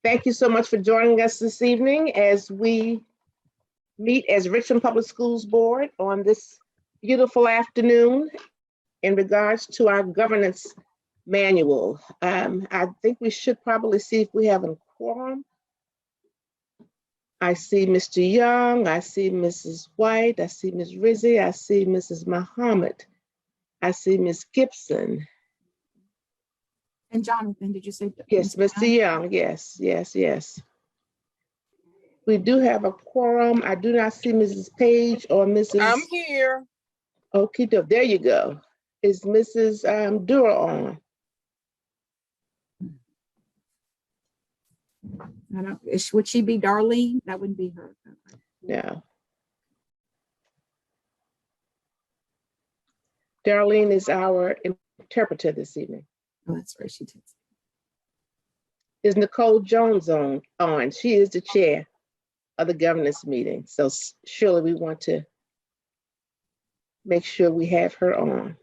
Thank you so much for joining us this evening as we meet as Richmond Public Schools Board on this beautiful afternoon in regards to our governance manual. I think we should probably see if we have a quorum. I see Mr. Young, I see Mrs. White, I see Ms. Rizzi, I see Mrs. Muhammad, I see Ms. Gibson. And Jonathan, did you say? Yes, Mr. Young, yes. We do have a quorum. I do not see Mrs. Page or Mrs. I'm here. Okay, there you go. Is Mrs. Dura on? I don't, would she be Darlene? That wouldn't be her. No. Darlene is our interpreter this evening. Oh, that's right, she did. Is Nicole Jones on? She is the chair of the governance meeting. So surely we want to make sure we have her on.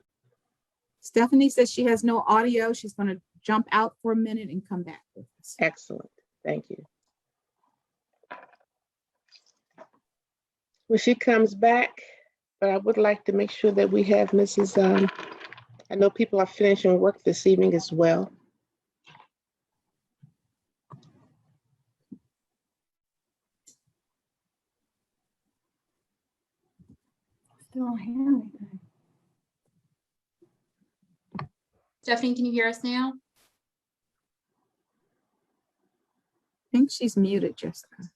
Stephanie says she has no audio. She's going to jump out for a minute and come back with us. Excellent. Thank you. When she comes back, but I would like to make sure that we have Mrs. I know people are finishing work this evening as well. Still don't hear anything. Stephanie, can you hear us now? I think she's muted, Jessica.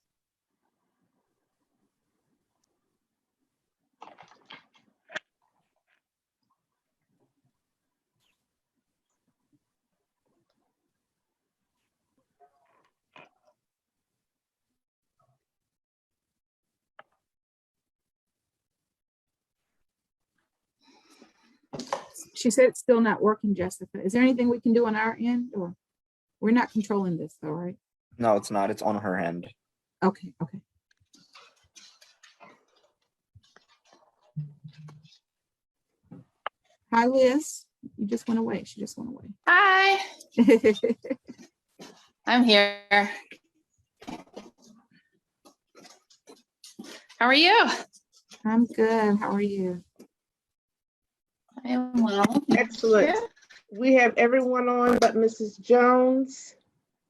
She said it's still not working, Jessica. Is there anything we can do on our end, or we're not controlling this though, right? No, it's not. It's on her end. Okay. Hi, Liz. You just went away. She just went away. Hi, I'm here. How are you? I'm good. How are you? I am well. Excellent. We have everyone on but Mrs. Jones.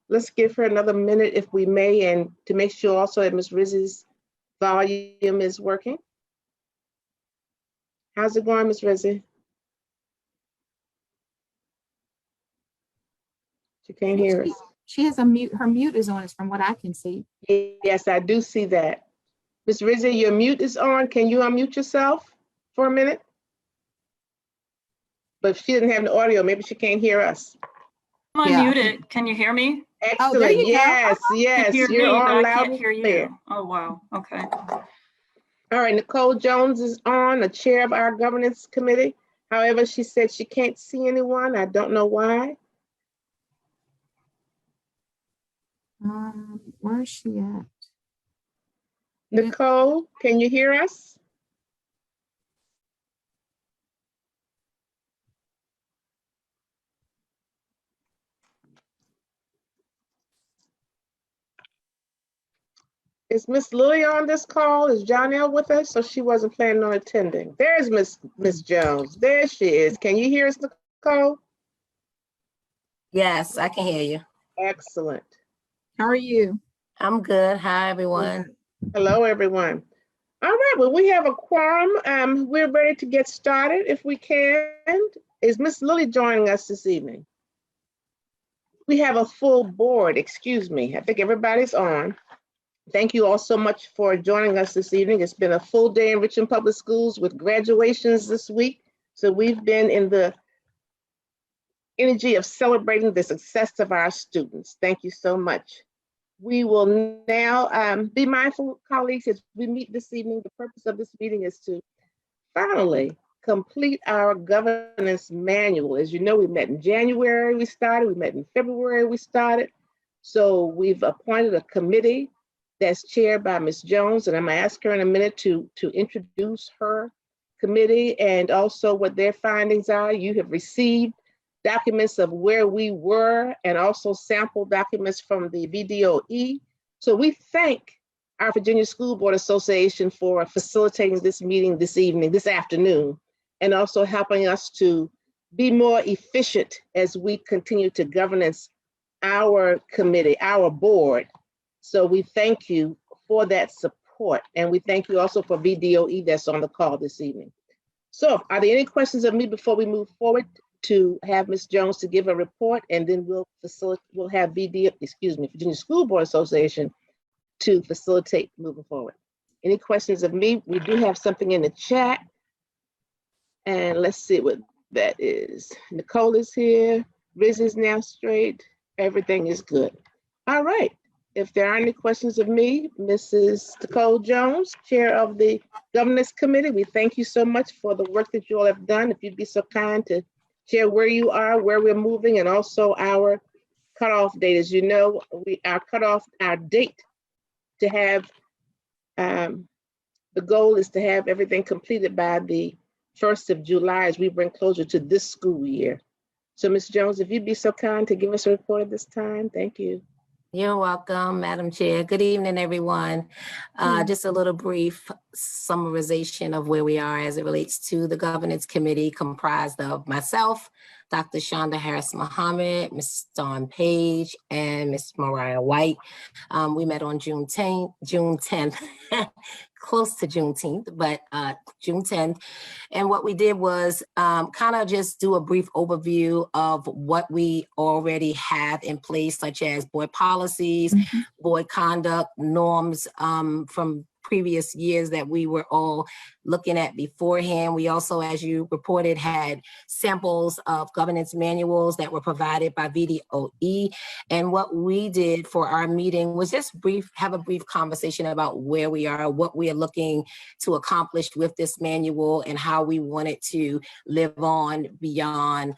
Let's give her another minute if we may, and to make sure also that Ms. Rizzi's volume is working. How's it going, Ms. Rizzi? She can't hear us. She has a mute. Her mute is on, is from what I can see. Yes, I do see that. Ms. Rizzi, your mute is on. Can you unmute yourself for a minute? But if she didn't have the audio, maybe she can't hear us. I'm Yeah. unmuted. Can you hear me? Excellent. there you go. Yes, yes. You hear You're me, but on I loud can't and hear clear. you. Oh, wow. Okay. All right, Nicole Jones is on, the chair of our governance committee. However, she said she can't see anyone. I don't know why. Where is she at? Nicole, can you hear us? Is Miss Lily on this call? Is Jonelle with us? So she wasn't planning on attending. There's Miss Jones. There she is. Can you hear us, Nicole? Yes, I can hear you. Excellent. How are you? I'm good. Hi, everyone. Hello, everyone. All right, well, we have a quorum. We're ready to get started if we can. Is Miss Lily joining us this evening? We have a full board, excuse me. I think everybody's on. Thank you all so much for joining us this evening. It's been a full day in Richmond Public Schools with graduations this week. So we've been in the energy of celebrating the success of our students. Thank you so much. We will now be mindful, colleagues, as we meet this evening. The purpose of this meeting is to finally complete our governance manual. As you know, we met in January, we met in February, we started. So we've appointed a committee that's chaired by Ms. Jones, and I'm gonna ask her in a minute to introduce her committee and also what their findings are. You have received documents of where we were and also sample documents from the VDOE. So we thank our Virginia School Board Association for facilitating this meeting this afternoon, and also helping us to be more efficient as we continue to governance our committee, our board. So we thank you for that support. And we thank you also for VDOE that's on the call this evening. So are there any questions of me before we move forward to have Ms. Jones to give a report, and then we'll have Virginia School Board Association to facilitate moving forward. Any questions of me? We do have something in the chat. And let's see what that is. Nicole is here. Riz is now straight. Everything is good. All right. If there are any questions of me, Mrs. Nicole Jones, Chair of the Governance Committee, we thank you so much for the work that you all have done. If you'd be so kind to share where you are, where we're moving, and also our cutoff date. As you know, our date to have, the goal is to have everything completed by the 1st of July as we bring closer to this school year. So Ms. Jones, if you'd be so kind to give us a report at this time, thank you. You're welcome, Madam Chair. Good evening, everyone. Just a little brief summarization of where we are as it relates to the Governance Committee, comprised of myself, Dr. Shonda Harris Muhammad, Ms. Dawn Page, and Ms. Mariah White. We met on June 10th, close to Juneteenth, but June 10th. And what we did was kind of just do a brief overview of what we already have in place, such as board policies, board conduct, norms from previous years that we were all looking at beforehand. We also, as you reported, had samples of governance manuals that were provided by VDOE. And what we did for our meeting was just have a brief conversation about where we are, what we are looking to accomplish with this manual, and how we want it to live on beyond,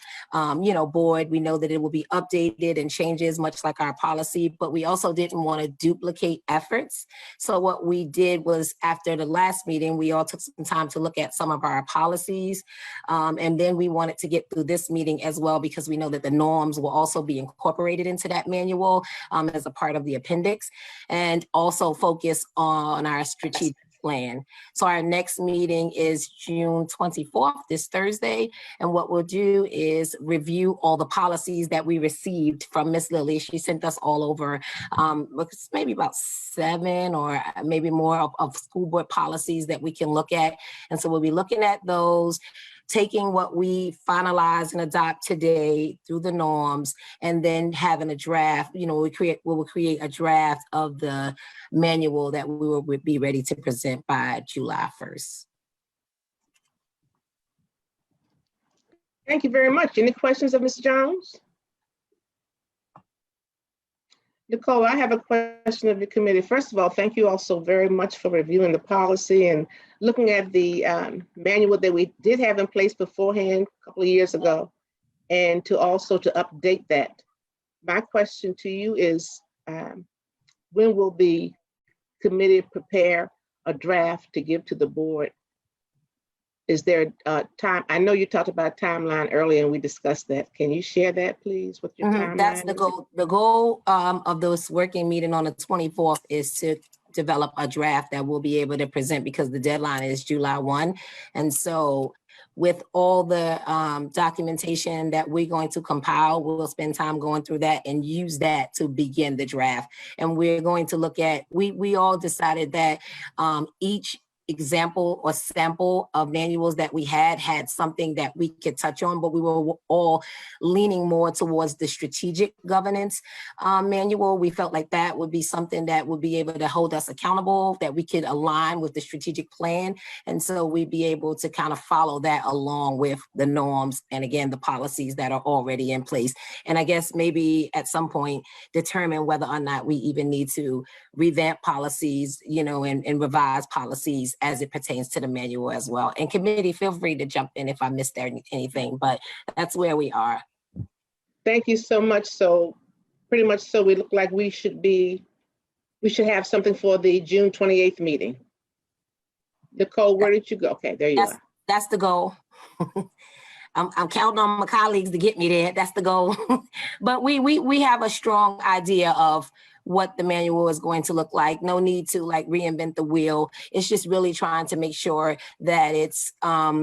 board. We know that it will be updated and changes much like our policy, but we also didn't want to duplicate efforts. So what we did was, after the last meeting, we all took some time to look at some of our policies. And then we wanted to get through this meeting as well, because we know that the norms will also be incorporated into that manual as a part of the appendix, and also focus on our strategic plan. So our next meeting is June 24th, this Thursday. And what we'll do is review all the policies that we received from Ms. Lilly. She sent us all over maybe about 7 or maybe more of school board policies that we can look at. And so we'll be looking at those, taking what we finalize and adopt today through the norms, and then having a draft. We will create a draft of the manual that we will be ready to present by July 1st. Thank you very much. Any questions of Ms. Jones? Nicole, I have a question of the committee. First of all, thank you also very much for reviewing the policy and looking at the manual that we did have in place beforehand a couple of years ago, and to update that. My question to you is, when will the committee prepare a draft to give to the board? Is there a time? I know you talked about timeline earlier and we discussed that. Can you share that, please, with your timeline? That's the goal. The goal of this working meeting on the 24th is to develop a draft that we'll be able to present, because the deadline is July 1. And so with all the documentation that we're going to compile, we'll spend time going through that and use that to begin the draft. And we're going to look at, we all decided that each example or sample of manuals that we had something that we could touch on, but we were all leaning more towards the strategic governance manual. We felt like that would be something that would be able to hold us accountable, that we could align with the strategic plan. And so we'd be able to kind of follow that along with the norms and, again, the policies that are already in place. And I guess maybe at some point determine whether or not we even need to revamp policies, and revise policies as it pertains to the manual as well. And committee, feel free to jump in if I missed anything, but that's where we are. Thank you so much. So pretty much, so we look like we should have something for the June 28th meeting. Nicole, where did you go? Okay, there you are. That's the goal. I'm counting on my colleagues to get me there. That's the goal. But we have a strong idea of what the manual is going to look like. No need to like reinvent the wheel. It's just really trying to make sure that it's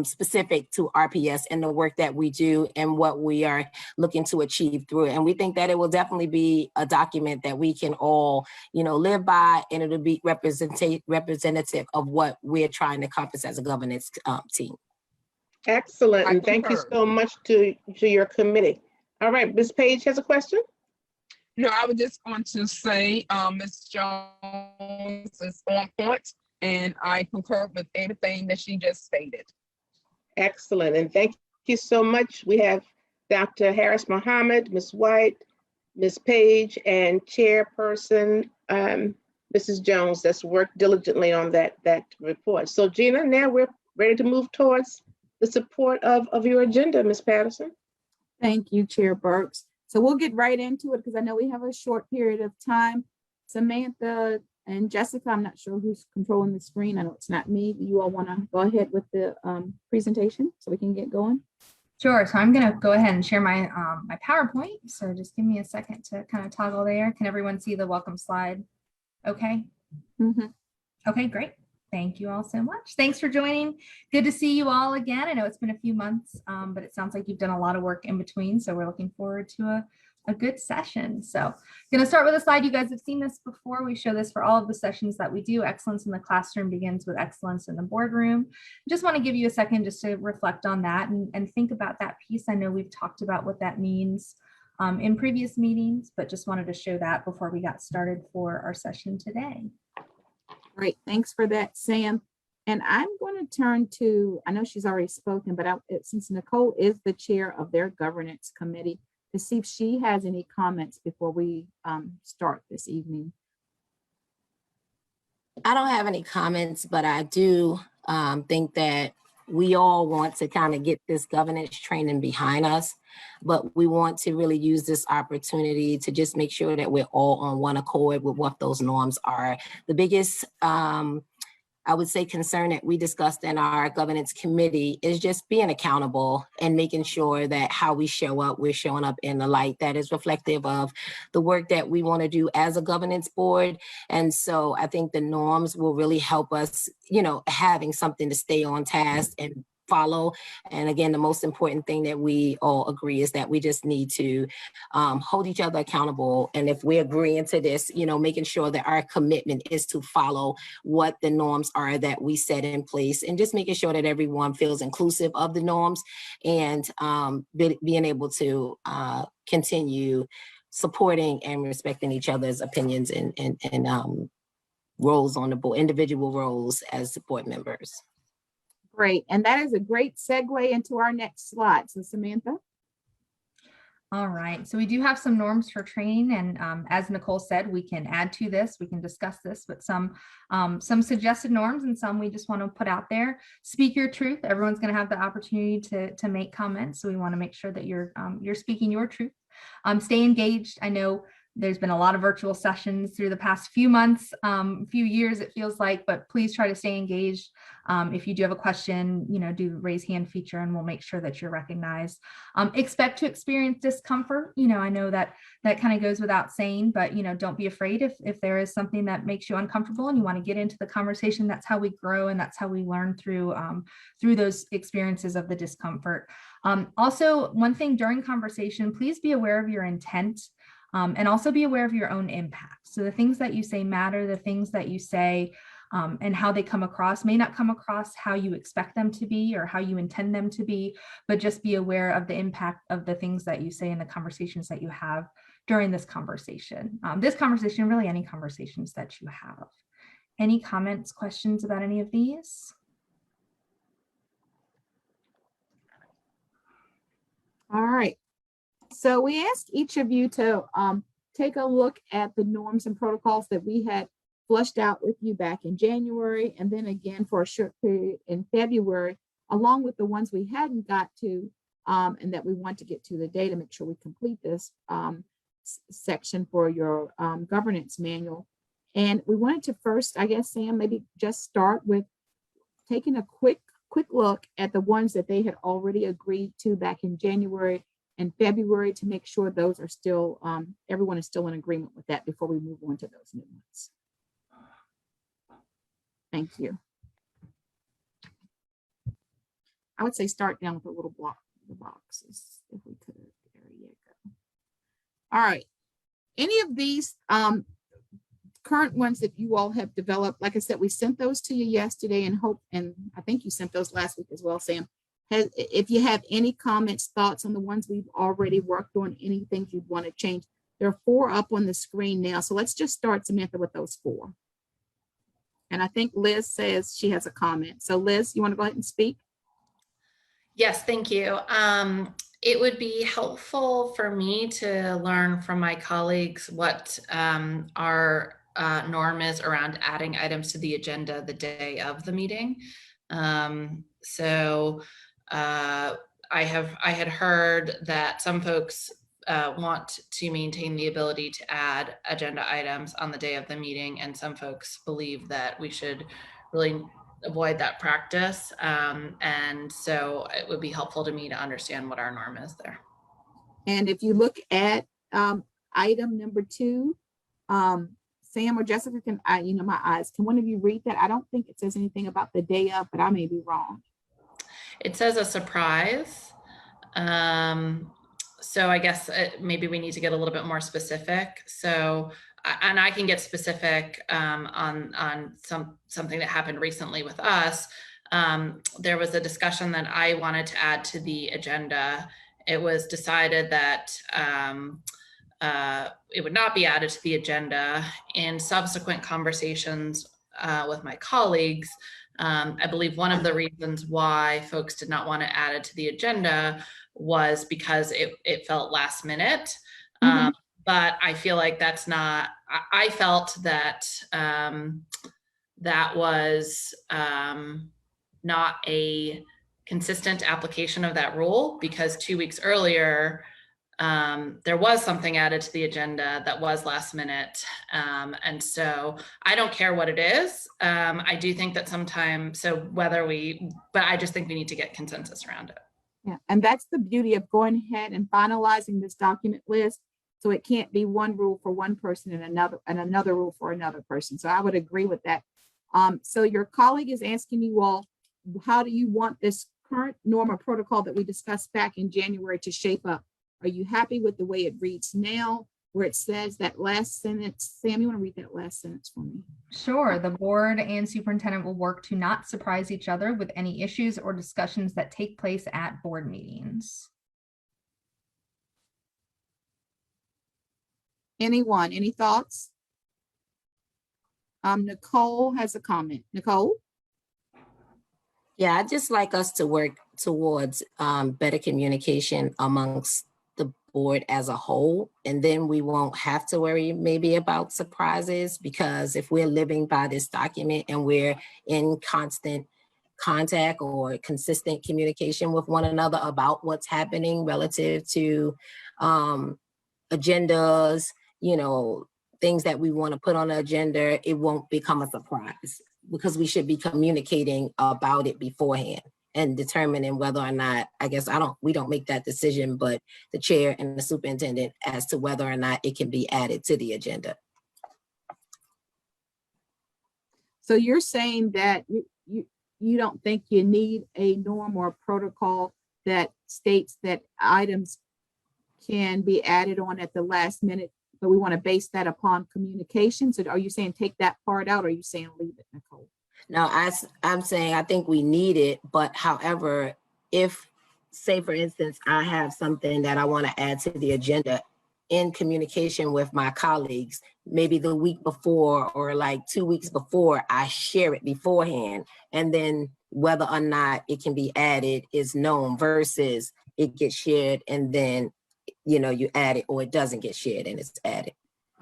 specific to RPS and the work that we do and what we are looking to achieve through it. And we think that it will definitely be a document that we can all, live by, and it'll be representative of what we're trying to accomplish as a governance team. Excellent, I and thank you concur. so much to your committee. All right, Ms. Page has a question? No, I was just going to say, Ms. Jones is on point, and I concur with everything that she just stated. Excellent, and thank you so much. We have Dr. Harris Mohammed, Ms. White, Ms. Page, and Chairperson Mrs. Jones that's worked diligently on that report. So Gina, now we're ready to move towards the support of your agenda, Ms. Patterson. Thank you, Chair Burks. So we'll get right into it because I know we have a short period of time. Samantha and Jessica, I'm not sure who's controlling the screen. I know it's not me. Do you all want to go ahead with the presentation so we can get going? Sure. So I'm going to go ahead and share my my PowerPoint. So just give me a second to kind of toggle there. Can everyone see the welcome slide? Okay. Mhm. Okay, great. Thank you all so much. Thanks for joining. Good to see you all again. I know it's been a few months, but it sounds like you've done a lot of work in between. So we're looking forward to a good session. So going to start with a slide. You guys have seen this before. We show this for all of the sessions that we do. Excellence in the classroom begins with excellence in the boardroom. Just want to give you a second just to reflect on that and think about that piece. I know we've talked about what that means in previous meetings, but just wanted to show that before we got started for our session today. Great, thanks for that, Sam. And I'm going to turn to, I know she's already spoken, but since Nicole is the chair of their governance committee, to see if she has any comments before we start this evening. I don't have any comments, but I do think that we all want to kind of get this governance training behind us, but we want to really use this opportunity to just make sure that we're all on one accord with what those norms are. The biggest, I would say, concern that we discussed in our governance committee is just being accountable and making sure that how we show up, we're showing up in the light that is reflective of the work that we want to do as a governance board. And so I think the norms will really help us, having something to stay on task and follow. And again, the most important thing that we all agree is that we just need to hold each other accountable. And if we're agreeing to this, making sure that our commitment is to follow what the norms are that we set in place, and just making sure that everyone feels inclusive of the norms, and being able to continue supporting and respecting each other's opinions and roles on the board, individual roles as board members. Great, and that is a great segue into our next slide. So Samantha. All right, so we do have some norms for training, and as Nicole said, we can add to this, we can discuss this, but some suggested norms and some we just want to put out there. Speak your truth. Everyone's going to have the opportunity to make comments, so we want to make sure that you're speaking your truth. Stay engaged. I know there's been a lot of virtual sessions through the past few months, few years, it feels like, but please try to stay engaged. If you do have a question, do the raise hand feature and we'll make sure that you're recognized. Expect to experience discomfort. I know that kind of goes without saying, but don't be afraid if there is something that makes you uncomfortable and you want to get into the conversation. That's how we grow, and that's how we learn through those experiences of the discomfort. Also, one thing during conversation, please be aware of your intent. And also be aware of your own impact. So the things that you say matter, the things that you say and how they come across may not come across how you expect them to be or how you intend them to be, but just be aware of the impact of the things that you say and the conversations that you have during this conversation. Really any conversations that you have. Any comments, questions about any of these? All right. So we asked each of you to take a look at the norms and protocols that we had flushed out with you back in January, and then again for a short period in February, along with the ones we hadn't got to and that we want to get to today to make sure we complete this section for your governance manual. And we wanted to first, I guess, Sam, maybe just start with taking a quick quick look at the ones that they had already agreed to back in January and February to make sure those are still, everyone is still in agreement with that before we move on to those new ones. Thank you. I would say start down with a little block, the boxes, if we could. There you go. All right. Any of these current ones that you all have developed, like I said, we sent those to you yesterday and I think you sent those last week as well, Sam. If you have any comments, thoughts on the ones we've already worked on, anything you'd want to change, there are 4 up on the screen now. So let's just start, Samantha, with those 4. And I think Liz says she has a comment. So Liz, you want to go ahead and speak? Yes, thank you. It would be helpful for me to learn from my colleagues what our norm is around adding items to the agenda the day of the meeting. I had heard that some folks want to maintain the ability to add agenda items on the day of the meeting, and some folks believe that we should really avoid that practice. And so it would be helpful to me to understand what our norm is there. And if you look at item number 2, Sam or Jessica, can my eyes, can one of you read that? I don't think it says anything about the day of, but I may be wrong. It says a surprise. So I guess maybe we need to get a little bit more specific. So, and I can get specific on something that happened recently with us. There was a discussion that I wanted to add to the agenda. It was decided that it would not be added to the agenda. In subsequent conversations with my colleagues, I believe one of the reasons why folks did not want to add it to the agenda was because it felt last minute. Mm-hmm. But I feel like that's not, I felt that that was not a consistent application of that rule, because 2 weeks earlier, there was something added to the agenda that was last minute. And so I don't care what it is. I do think that sometimes, but I just think we need to get consensus around it. Yeah, and that's the beauty of going ahead and finalizing this document list. So it can't be one rule for one person and another rule for another person. So I would agree with that. So your colleague is asking you all, how do you want this current norm or protocol that we discussed back in January to shape up? Are you happy with the way it reads now, where it says that last sentence? Sam, you want to read that last sentence for me? Sure. The board and superintendent will work to not surprise each other with any issues or discussions that take place at board meetings. Anyone, any thoughts? Nicole has a comment. Nicole? Yeah, I'd just like us to work towards better communication amongst the board as a whole, and then we won't have to worry maybe about surprises, because if we're living by this document and we're in constant contact or consistent communication with one another about what's happening relative to agendas, things that we want to put on the agenda, it won't become a surprise, because we should be communicating about it beforehand and determining whether or not, we don't make that decision, but the chair and the superintendent, as to whether or not it can be added to the agenda. So you're saying that you don't think you need a norm or protocol that states that items can be added on at the last minute, but we want to base that upon communication? So are you saying take that part out, or are you saying leave it, Nicole? No, I'm saying I think we need it, but however, if, say for instance, I have something that I want to add to the agenda in communication with my colleagues, maybe the week before or like 2 weeks before, I share it beforehand, and then whether or not it can be added is known, versus it gets shared and then you add it, or it doesn't get shared and it's added.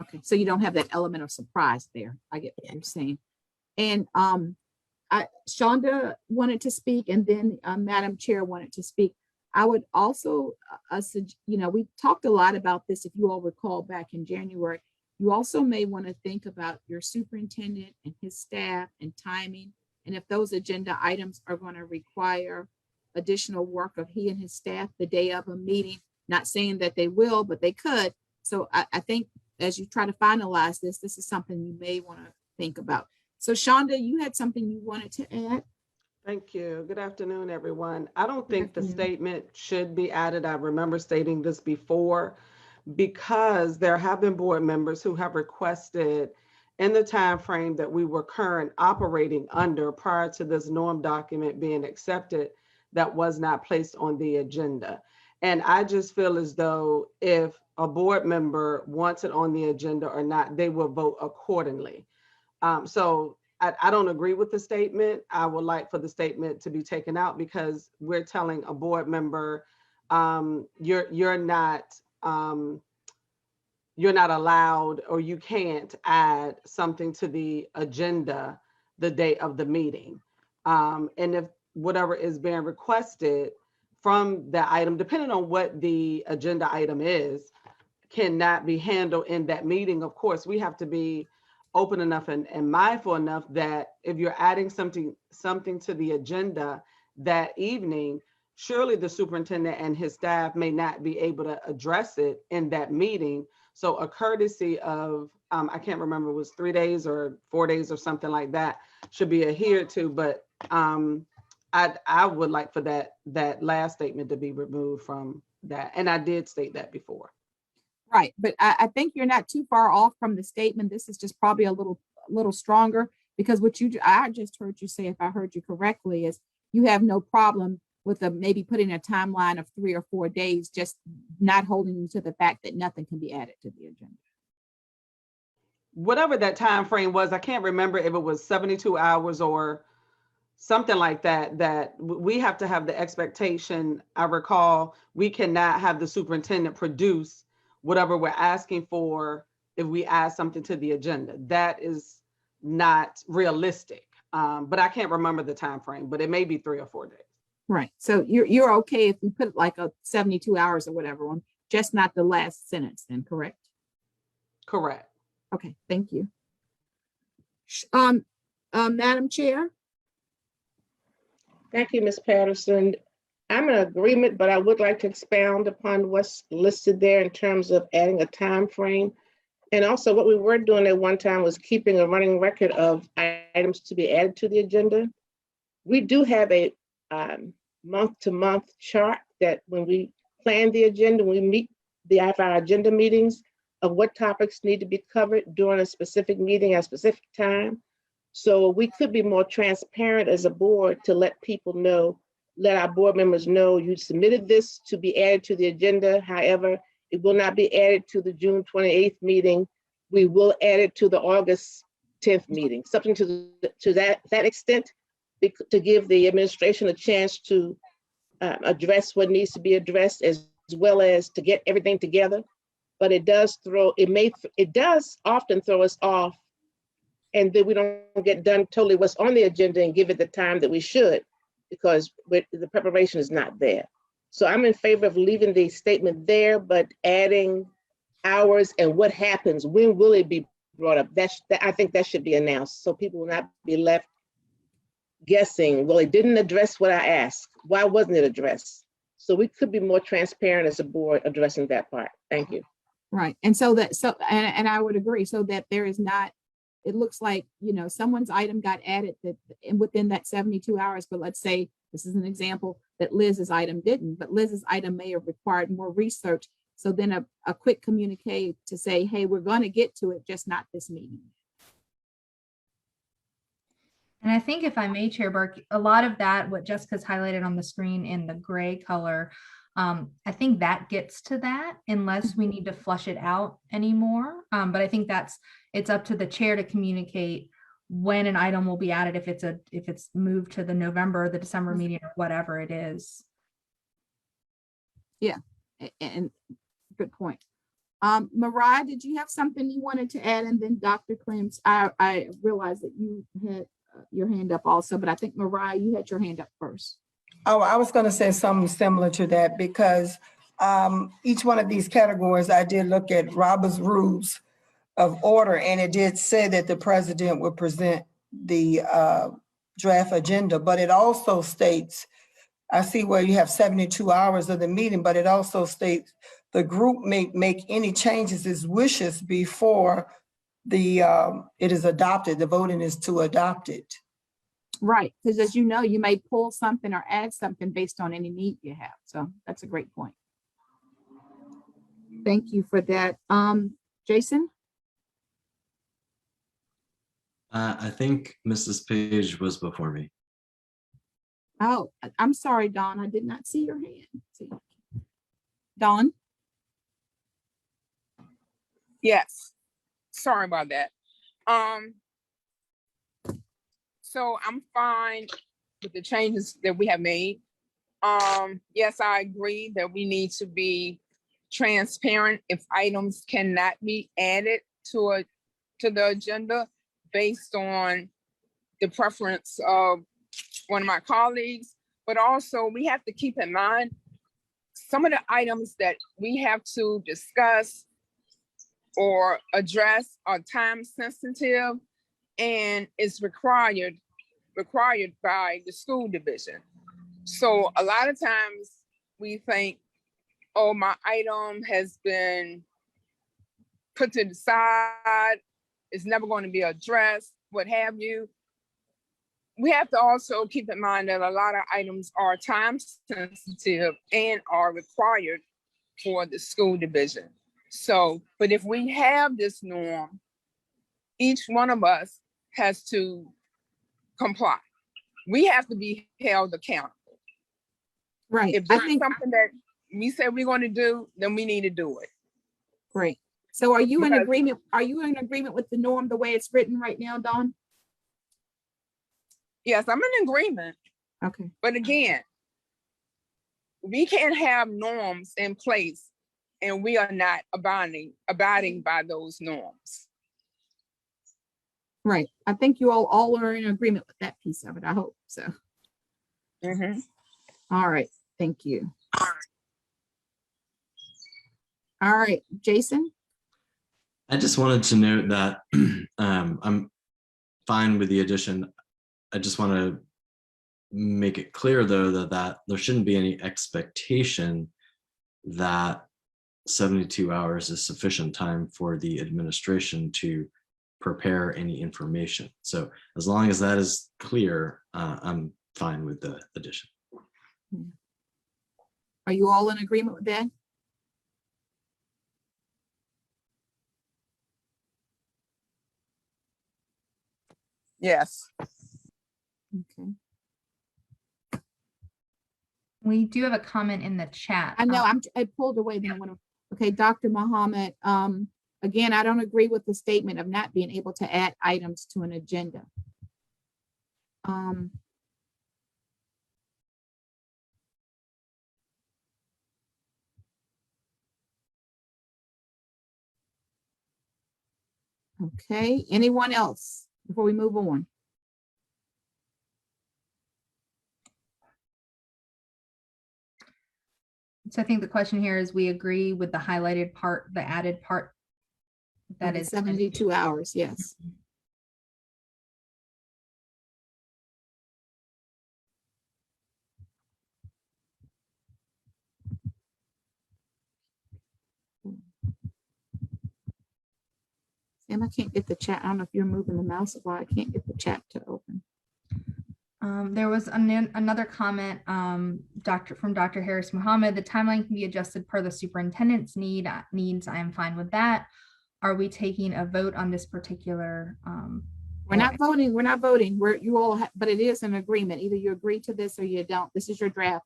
Okay, so you don't have that element of surprise there. I get what you're saying. And Shonda wanted to speak, and then Madam Chair wanted to speak. I would also, we talked a lot about this, if you all recall back in January. You also may want to think about your superintendent and his staff and timing And if those agenda items are going to require additional work of he and his staff the day of a meeting, not saying that they will, but they could. So I think as you try to finalize this, this is something you may want to think about. So Shonda, you had something you wanted to add? Thank you. Good afternoon, everyone. I don't think the afternoon. statement should be added. I remember stating this before, because there have been board members who have requested in the time frame that we were current operating under prior to this norm document being accepted, that was not placed on the agenda. And I just feel as though if a board member wants it on the agenda or not, they will vote accordingly. So I don't agree with the statement. I would like for the statement to be taken out, because we're telling a board member, you're not allowed, or you can't add something to the agenda the day of the meeting. And if whatever is being requested from the item, depending on what the agenda item is, cannot be handled in that meeting, of course, we have to be open enough and mindful enough that if you're adding something to the agenda that evening, surely the superintendent and his staff may not be able to address it in that meeting. So a courtesy of, I can't remember, it was 3 days or 4 days or something like that, should be adhered to. But I would like for that last statement to be removed from that. And I did state that before. Right, but I think you're not too far off from the statement. This is just probably a little stronger, because what I just heard you say, if I heard you correctly, is you have no problem with maybe putting a timeline of 3 or 4 days, just not holding you to the fact that nothing can be added to the agenda. Whatever that time frame was, I can't remember if it was 72 hours or something like that, that we have to have the expectation. I recall we cannot have the superintendent produce whatever we're asking for if we add something to the agenda. That is not realistic. But I can't remember the time frame, but it may be 3 or 4 days. Right. So you're okay if we put like a 72 hours or whatever on, just not the last sentence then, correct? Correct. Okay, thank you. Madam Chair? Thank you, Ms. Patterson. I'm in agreement, but I would like to expound upon what's listed there in terms of adding a time frame. And also what we were doing at one time was keeping a running record of items to be added to the agenda. We do have a month-to-month chart that when we plan the agenda, we meet our agenda meetings of what topics need to be covered during a specific meeting at a specific time. So we could be more transparent as a board to let people know, let our board members know you submitted this to be added to the agenda. However, it will not be added to the June 28th meeting. We will add it to the August 10th meeting, something to that extent, to give the administration a chance to address what needs to be addressed, as well as to get everything together. But it does often throw us off, and then we don't get done totally what's on the agenda and give it the time that we should, because the preparation is not there. So I'm in favor of leaving the statement there, but adding hours and what happens, when will it be brought up? I think that should be announced, so people will not be left guessing, well, it didn't address what I asked. Why wasn't it addressed? So we could be more transparent as a board addressing that part. Thank you. Right. And and I would agree, so that there is not, it looks like, someone's item got added within that 72 hours, but let's say, this is an example, that Liz's item didn't, but Liz's item may have required more research. So then a quick communique to say, hey, we're going to get to it, just not this meeting. And I think, if I may, Chair Burke, a lot of that, what Jessica's highlighted on the screen in the gray color, I think that gets to that, unless we need to flush it out anymore. But I think it's up to the chair to communicate when an item will be added, if it's moved to the November or the December meeting or whatever it is. Yeah, and good point. Mariah, did you have something you wanted to add? And then Dr. Clems, I realized that you had your hand up also, but I think Mariah, you had your hand up first. Oh, I was going to say something similar to that, because each one of these categories, I did look at Robert's Rules of Order, and it did say that the president would present the draft agenda, but it also states, I see where you have 72 hours of the meeting, but it also states the group may make any changes as wishes before it is adopted. The voting is to adopt it. Right, because as you know, you may pull something or add something based on any need you have. So that's a great point. Thank you for that. Jason? I think Mrs. Page was before me. Oh, I'm sorry, Dawn. I did not see your hand. See. Dawn? Yes. Sorry about that. So I'm fine with the changes that we have made. Yes, I agree that we need to be transparent if items cannot be added to the agenda based on the preference of one of my colleagues. But also we have to keep in mind some of the items that we have to discuss or address are time sensitive and is required by the school division. So a lot of times we think, oh, my item has been put to the side, it's never going to be addressed, what have you. We have to also keep in mind that a lot of items are time sensitive and are required for the school division. So, but if we have this norm, each one of us has to comply. We have to be held accountable. Right. If there's something that we say we're going to do, then we need to do it. Great. So are you in agreement? Are you in agreement with the norm the way it's written right now, Dawn? Yes, I'm in agreement. Okay. But again, we can't have norms in place and we are not abiding by those norms. Right. I think you all are in agreement with that piece of it. I hope so. Mm-hmm. All right. Thank you. All right, Jason. I just wanted to note that I'm fine with the addition. I just want to make it clear, though, that there shouldn't be any expectation that 72 hours is sufficient time for the administration to prepare any information. So as long as that is clear, I'm fine with the addition. Are you all in agreement with that? Yes. Okay. We do have a comment in the chat. I know I pulled away. Then I want to. Okay, Dr. Muhammad. Again, I don't agree with the statement of not being able to add items to an agenda. Okay, anyone else before we move on? So I think the question here is, we agree with the highlighted part, the added part. That is 72 hours, yes. Sam, I can't get the chat. I don't know if you're moving the mouse or why I can't get the chat to open. There was another comment from Dr. Harris Muhammad. The timeline can be adjusted per the superintendent's needs. I am fine with that. Are we taking a vote on this particular? We're not voting. We're not voting. But it is an agreement. Either you agree to this or you don't. This is your draft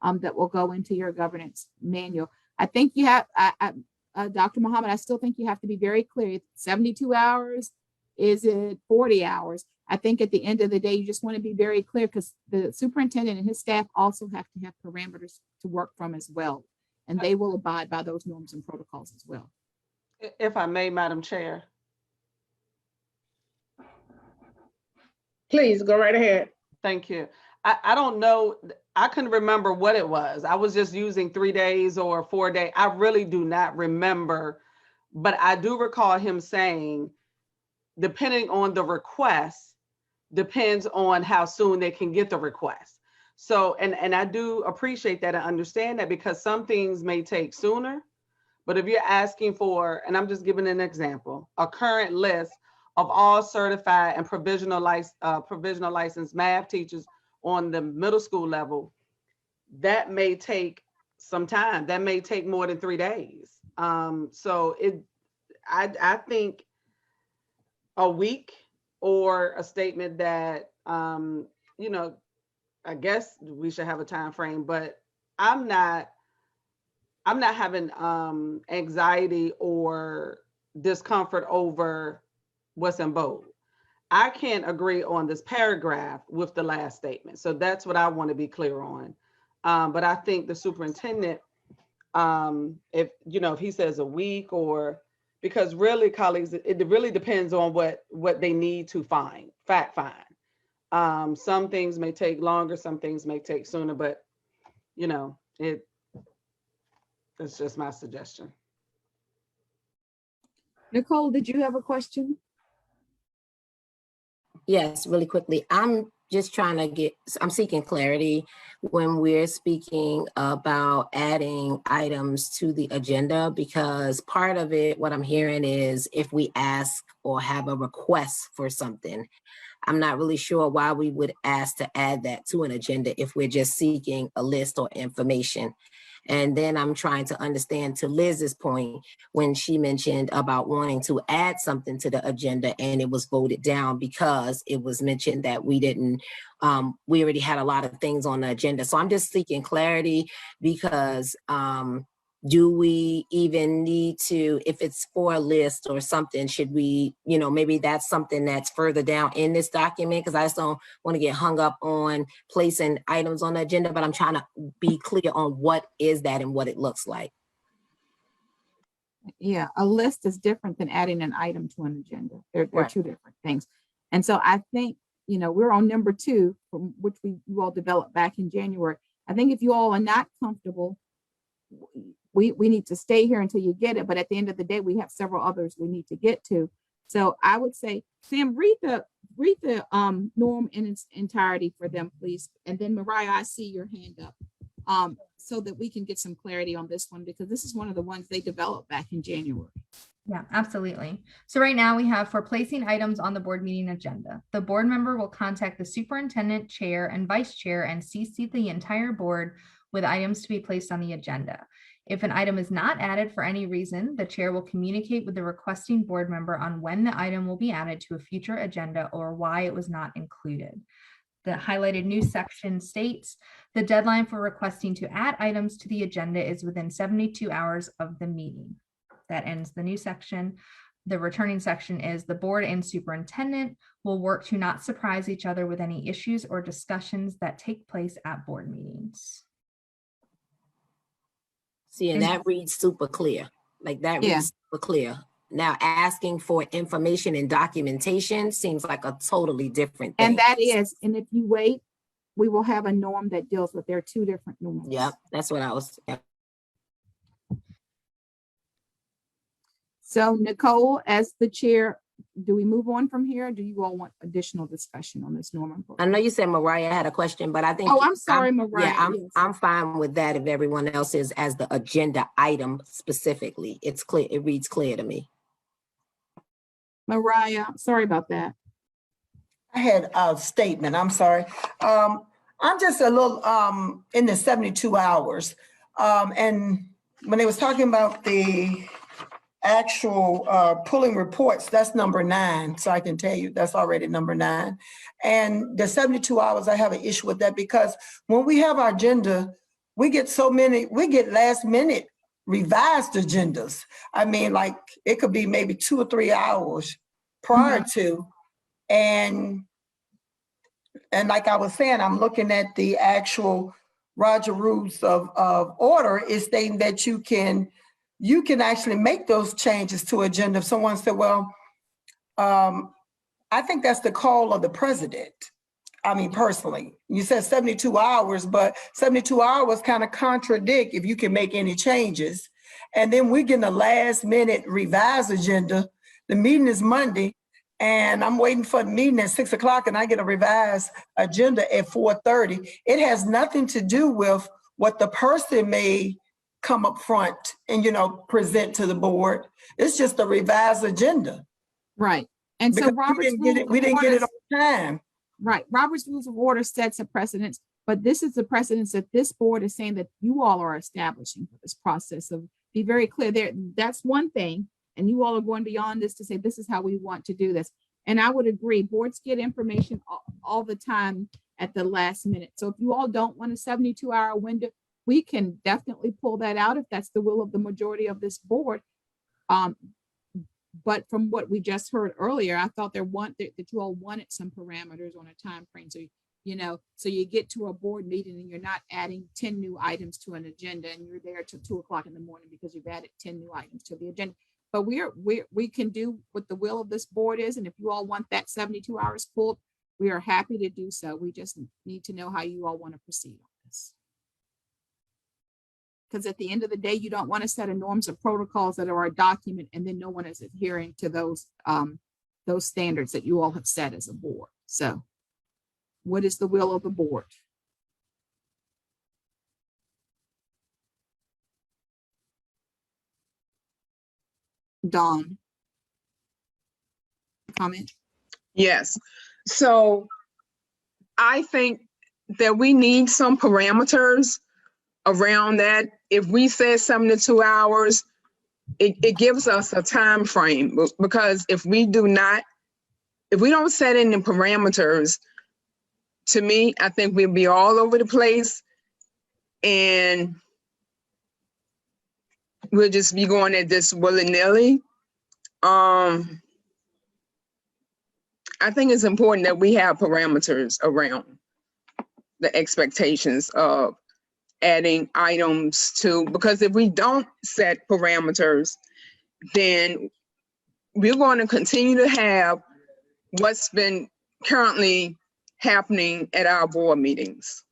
that will go into your governance manual. I think you have, Dr. Muhammad, I still think you have to be very clear. 72 hours, is it 40 hours? I think at the end of the day, you just want to be very clear, because the superintendent and his staff also have to have parameters to work from as well. And they will abide by those norms and protocols as well. If I may, Madam Chair. Please go right ahead. Thank you. I don't know. I couldn't remember what it was. I was just using 3 days or 4 days. I really do not remember, but I do recall him saying, depending on the request, depends on how soon they can get the request. So, and I do appreciate that and understand that, because some things may take sooner, but if you're asking for, and I'm just giving an example, a current list of all certified and provisional licensed math teachers on the middle school level, that may take some time. That may take more than 3 days. So I think a week, or a statement that, you know, I guess we should have a time frame, but I'm not having anxiety or discomfort over what's in bold. I can't agree on this paragraph with the last statement. So that's what I want to be clear on. But I think the superintendent, if he says a week, or, because really, colleagues, it really depends on what they need to fact find. Some things may take longer, some things may take sooner, but that's just my suggestion. Nicole, did you have a question? Yes, really quickly. I'm seeking clarity when we're speaking about adding items to the agenda, because part of it, what I'm hearing is if we ask or have a request for something, I'm not really sure why we would ask to add that to an agenda if we're just seeking a list or information. And then I'm trying to understand, to Liz's point, when she mentioned about wanting to add something to the agenda and it was voted down because it was mentioned that we already had a lot of things on the agenda. So I'm just seeking clarity, because do we even need to, if it's for a list or something, should we, maybe that's something that's further down in this document, because I just don't want to get hung up on placing items on the agenda, but I'm trying to be clear on what is that and what it looks like. Yeah, a list is different than adding an item to an agenda. They're Right. two different things. And so I think, we're on number 2, from which you all developed back in January. I think if you all are not comfortable, we need to stay here until you get it. But at the end of the day, we have several others we need to get to. So I would say, Sam, read the norm in its entirety for them, please. And then Mariah, I see your hand up, so that we can get some clarity on this one, because this is one of the ones they developed back in January. Yeah, absolutely. So right now we have, for placing items on the board meeting agenda, the board member will contact the superintendent, chair, and vice chair and CC the entire board with items to be placed on the agenda. If an item is not added for any reason, the chair will communicate with the requesting board member on when the item will be added to a future agenda or why it was not included. The highlighted new section states the deadline for requesting to add items to the agenda is within 72 hours of the meeting. That ends the new section. The returning section is the board and superintendent will work to not surprise each other with any issues or discussions that take place at board meetings. See, and that reads super clear. Like that reads super clear. Now, asking for information and documentation seems like a totally different thing. And that is, and if you wait, we will have a norm that deals with, there are 2 different norms. Yep, that's what I was. Yep. So Nicole, as the chair, do we move on from here? Or do you all want additional discussion on this norm? I know you said Mariah had a question, but I think. Oh, I'm sorry, Mariah. Yeah, Yes. I'm fine with that if everyone else is, as the agenda item specifically. It's clear, it reads clear to me. Mariah, sorry about that. I had a statement, I'm sorry. I'm just a little in the 72 hours. And when they was talking about the actual pulling reports, that's number 9. So I can tell you that's already number 9. And the 72 hours, I have an issue with that, because when we have our agenda, we get last minute revised agendas. I mean, like it could be maybe 2 or 3 hours prior to, and like I was saying, I'm looking at the actual Roger rules of order is stating that you can actually make those changes to agenda. If someone said, well, I think that's the call of the president. I mean, personally, you said 72 hours, but 72 hours kind of contradict if you can make any changes. And then we're getting a last minute revised agenda. The meeting is Monday. and I'm waiting for the meeting at 6 o'clock and I get a revised agenda at 4:30. It has nothing to do with what the person may come up front and, present to the board. It's just a revised agenda. Right. And so Because Robert's we didn't get it on time. Right. Robert's Rules of Order sets a precedence, but this is the precedence that this board is saying that you all are establishing for this process. So be very clear there. That's one thing. And you all are going beyond this to say, this is how we want to do this. And I would agree, boards get information all the time at the last minute. So if you all don't want a 72-hour window, we can definitely pull that out if that's the will of the majority of this board. But from what we just heard earlier, I thought that you all wanted some parameters on a time frame. So, so you get to a board meeting and you're not adding 10 new items to an agenda and you're there till 2 o'clock in the morning because you've added 10 new items to the agenda. But we can do what the will of this board is. And if you all want that 72 hours pulled, we are happy to do so. We just need to know how you all want to proceed on this. Because at the end of the day, you don't want to set a norms or protocols that are a document and then no one is adhering to those standards that you all have set as a board. So what is the will of the board? Dawn. Comment? Yes. So I think that we need some parameters around that. If we said 72 hours, it gives us a time frame, because if we don't set any parameters, to me, I think we'll be all over the place and we'll just be going at this willy-nilly. I think it's important that we have parameters around the expectations of adding items to, because if we don't set parameters, then we're going to continue to have what's been currently happening at our board meetings.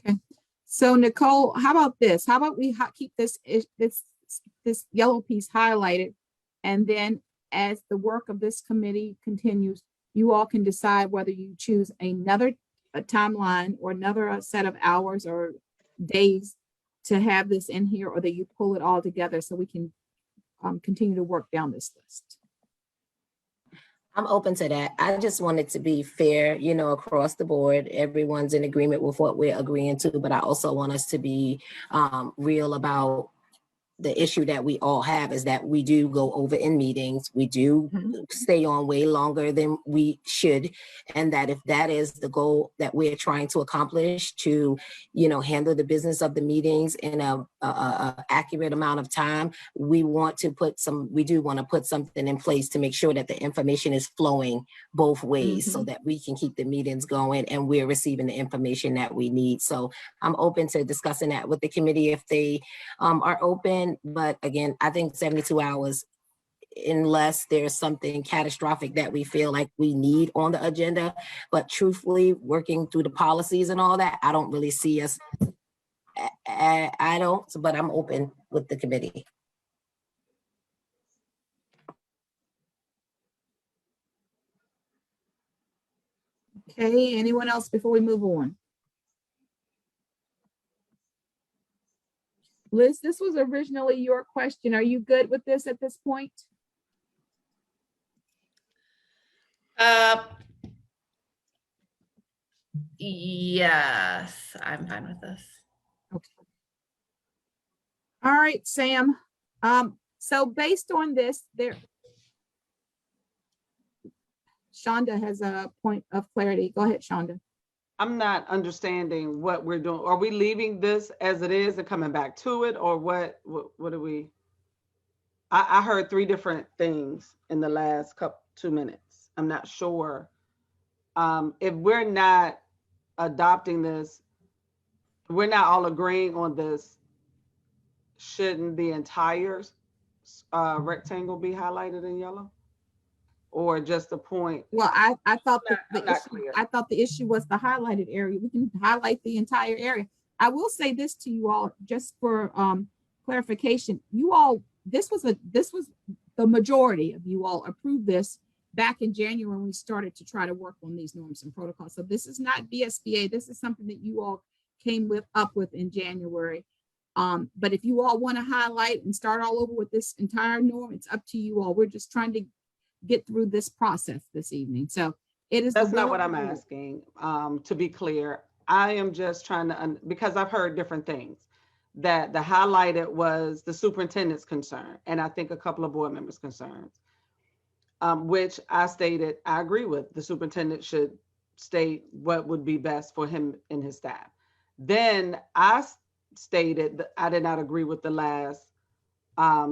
Okay. So Nicole, how about this? How about we keep this yellow piece highlighted, and then as the work of this committee continues, you all can decide whether you choose another timeline or another set of hours or days to have this in here, or that you pull it all together so we can continue to work down this list. I'm open to that. I just want it to be fair, across the board. Everyone's in agreement with what we're agreeing to, but I also want us to be real about the issue that we all have, is that we do go over in meetings. We do stay on way longer than we should. And that if that is the goal that we're trying to accomplish, to, handle the business of the meetings in a accurate amount of time, we do want to put something in place to make sure that the information is flowing both ways, so that we can keep the meetings going and we're receiving the information that we need. So I'm open to discussing that with the committee if they are open. But again, I think 72 hours, unless there's something catastrophic that we feel like we need on the agenda. But truthfully, working through the policies and all that, I don't really see us. But I'm open with the committee. Okay, anyone else before we move on? Liz, this was originally your question. Are you good with this at this point? Yes, I'm fine with this. Okay. All right, Sam. So based on this, Shonda has a point of clarity. Go ahead, Shonda. I'm not understanding what we're doing. Are we leaving this as it is and coming back to it, or what are we? I heard three different things in the last 2 minutes. I'm not sure. If we're not adopting this, we're not all agreeing on this, shouldn't the entire rectangle be highlighted in yellow? Or just the point? Well, I thought the issue was the highlighted area. We can highlight the entire area. I will say this to you all, just for clarification. You all, this was the majority of you all approved this back in January when we started to try to work on these norms and protocols. So this is not BSBA. This is something that you all came up with in January. But if you all want to highlight and start all over with this entire norm, it's up to you all. We're just trying to get through this process this evening. So it is. That's not what I'm asking. To be clear, I am just trying to, because I've heard different things, that the highlighted was the superintendent's concern, and I think a couple of board members' concerns, which I stated I agree with. The superintendent should state what would be best for him and his staff. Then I stated that I did not agree with the last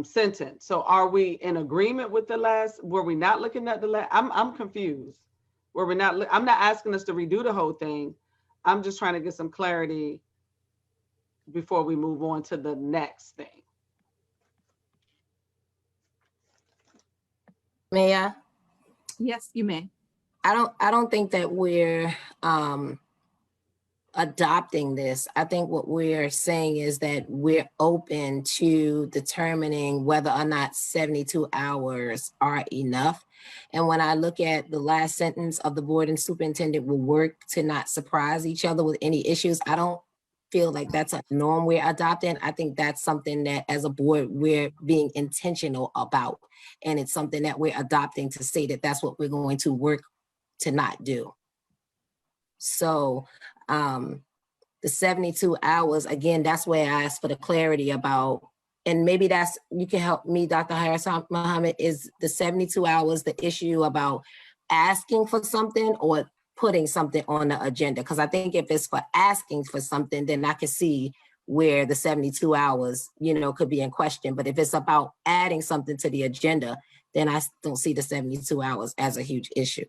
sentence. So are we in agreement with the last? Were we not looking at the last? I'm confused. Were we not? I'm not asking us to redo the whole thing. I'm just trying to get some clarity before we move on to the next thing. May I? Yes, you may. I don't think that we're adopting this. I think what we're saying is that we're open to determining whether or not 72 hours are enough. And when I look at the last sentence of the board and superintendent will work to not surprise each other with any issues, I don't feel like that's a norm we're adopting. I think that's something that as a board, we're being intentional about. And it's something that we're adopting to say that that's what we're going to work to not do. So the 72 hours, again, that's where I asked for the clarity about, and maybe that's, you can help me, Dr. Harris Muhammad, is the 72 hours the issue about asking for something or putting something on the agenda? Because I think if it's for asking for something, then I can see where the 72 hours, could be in question. But if it's about adding something to the agenda, then I don't see the 72 hours as a huge issue.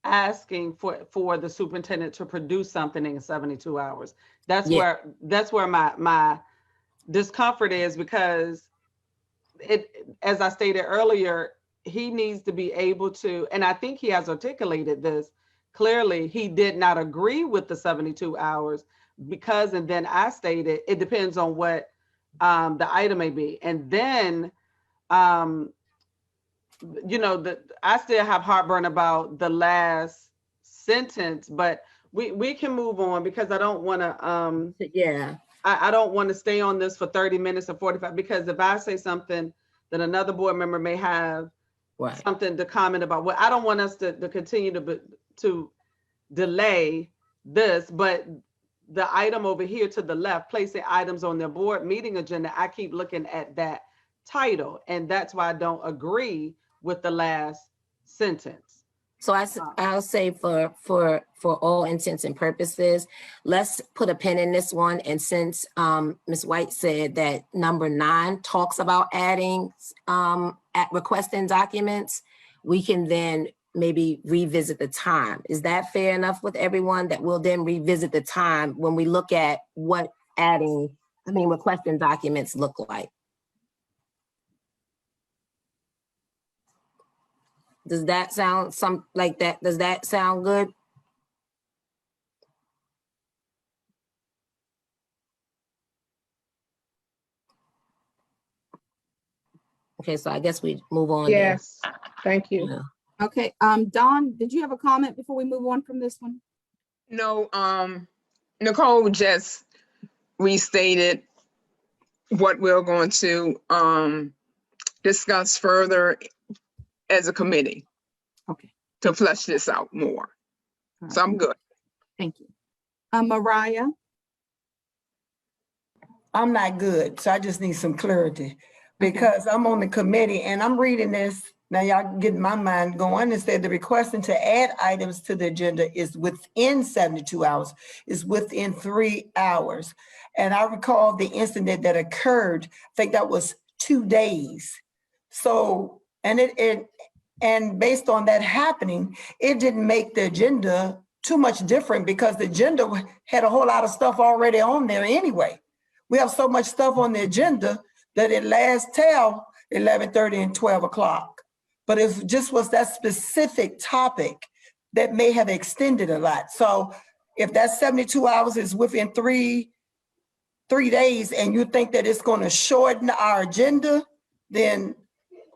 Asking for the superintendent to produce something in 72 hours. That's where my discomfort is, because as I stated earlier, he needs to be able to, and I think he has articulated this clearly, he did not agree with the 72 hours because, and then I stated, it depends on what the item may be. And then, I still have heartburn about the last sentence, but we can move on, because I don't want to, I don't want to stay on this for 30 minutes or 45, because if I say something, then another board member may have something to comment about. Well, I don't want us to continue to delay this, but the item over here to the left, placing items on their board meeting agenda, I keep looking at that title, and that's why I don't agree with the last sentence. So I'll say for all intents and purposes, let's put a pin in this one. And since Ms. White said that number 9 talks about adding at requesting documents, we can then maybe revisit the time. Is that fair enough with everyone, that we'll then revisit the time when we look at what requesting documents look like? Does that sound like that? Does that sound good? Okay, so I guess we move on. Yes, thank you. Yeah. Okay, Dawn, did you have a comment before we move on from this one? No, Nicole just restated what we're going to discuss further as a committee. Okay. To flesh this out more. Right. So I'm good. Thank you. Mariah? I'm not good, so I just need some clarity, because I'm on the committee and I'm reading this. Now y'all getting my mind going. It said the requesting to add items to the agenda is within 72 hours, is within 3 hours. And I recall the incident that occurred, I think that was 2 days. So, and based on that happening, it didn't make the agenda too much different, because the agenda had a whole lot of stuff already on there anyway. We have so much stuff on the agenda that it lasts till 11:30 and 12 o'clock. But it just was that specific topic that may have extended a lot. So if that 72 hours is within three days and you think that it's going to shorten our agenda, then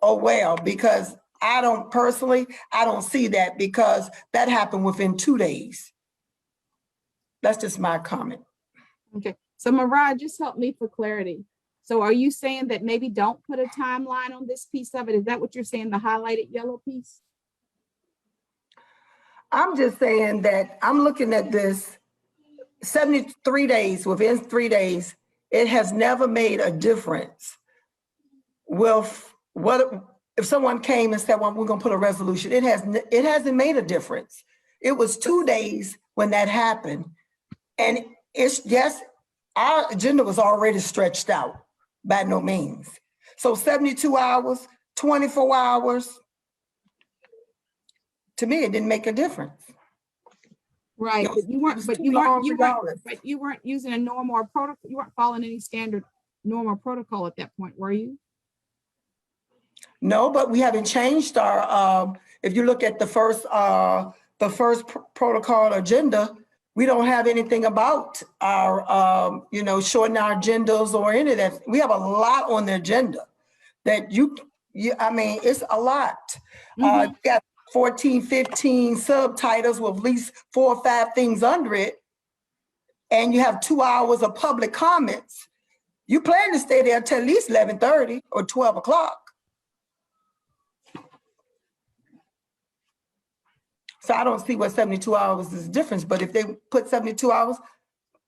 oh well, because I don't see that because that happened within 2 days. That's just my comment. Okay, so Mariah, just help me for clarity. So are you saying that maybe don't put a timeline on this piece of it? Is that what you're saying, the highlighted yellow piece? I'm just saying that I'm looking at this 73 days, within 3 days, it has never made a difference with what if someone came and said, well, we're gonna put a resolution. It hasn't made a difference. It was 2 days when that happened. And it's yes, our agenda was already stretched out by no means. So 72 hours, 24 hours, to me, it didn't make a difference. Right, It was- but you weren't, it was but too you long weren't, regardless. but you weren't using a norm or protocol. You weren't following any standard norm or protocol at that point, were you? No, but we haven't changed our, if you look at the first protocol agenda, we don't have anything about our, shortening our agendas or any of that. We have a lot on the agenda that I mean, it's a lot. You got 14, 15 subtitles with at least 4 or 5 things under it. And you have 2 hours of public comments. You plan to stay there till at least 11:30 or 12 o'clock. So I don't see what 72 hours is the difference, but if they put 72 hours,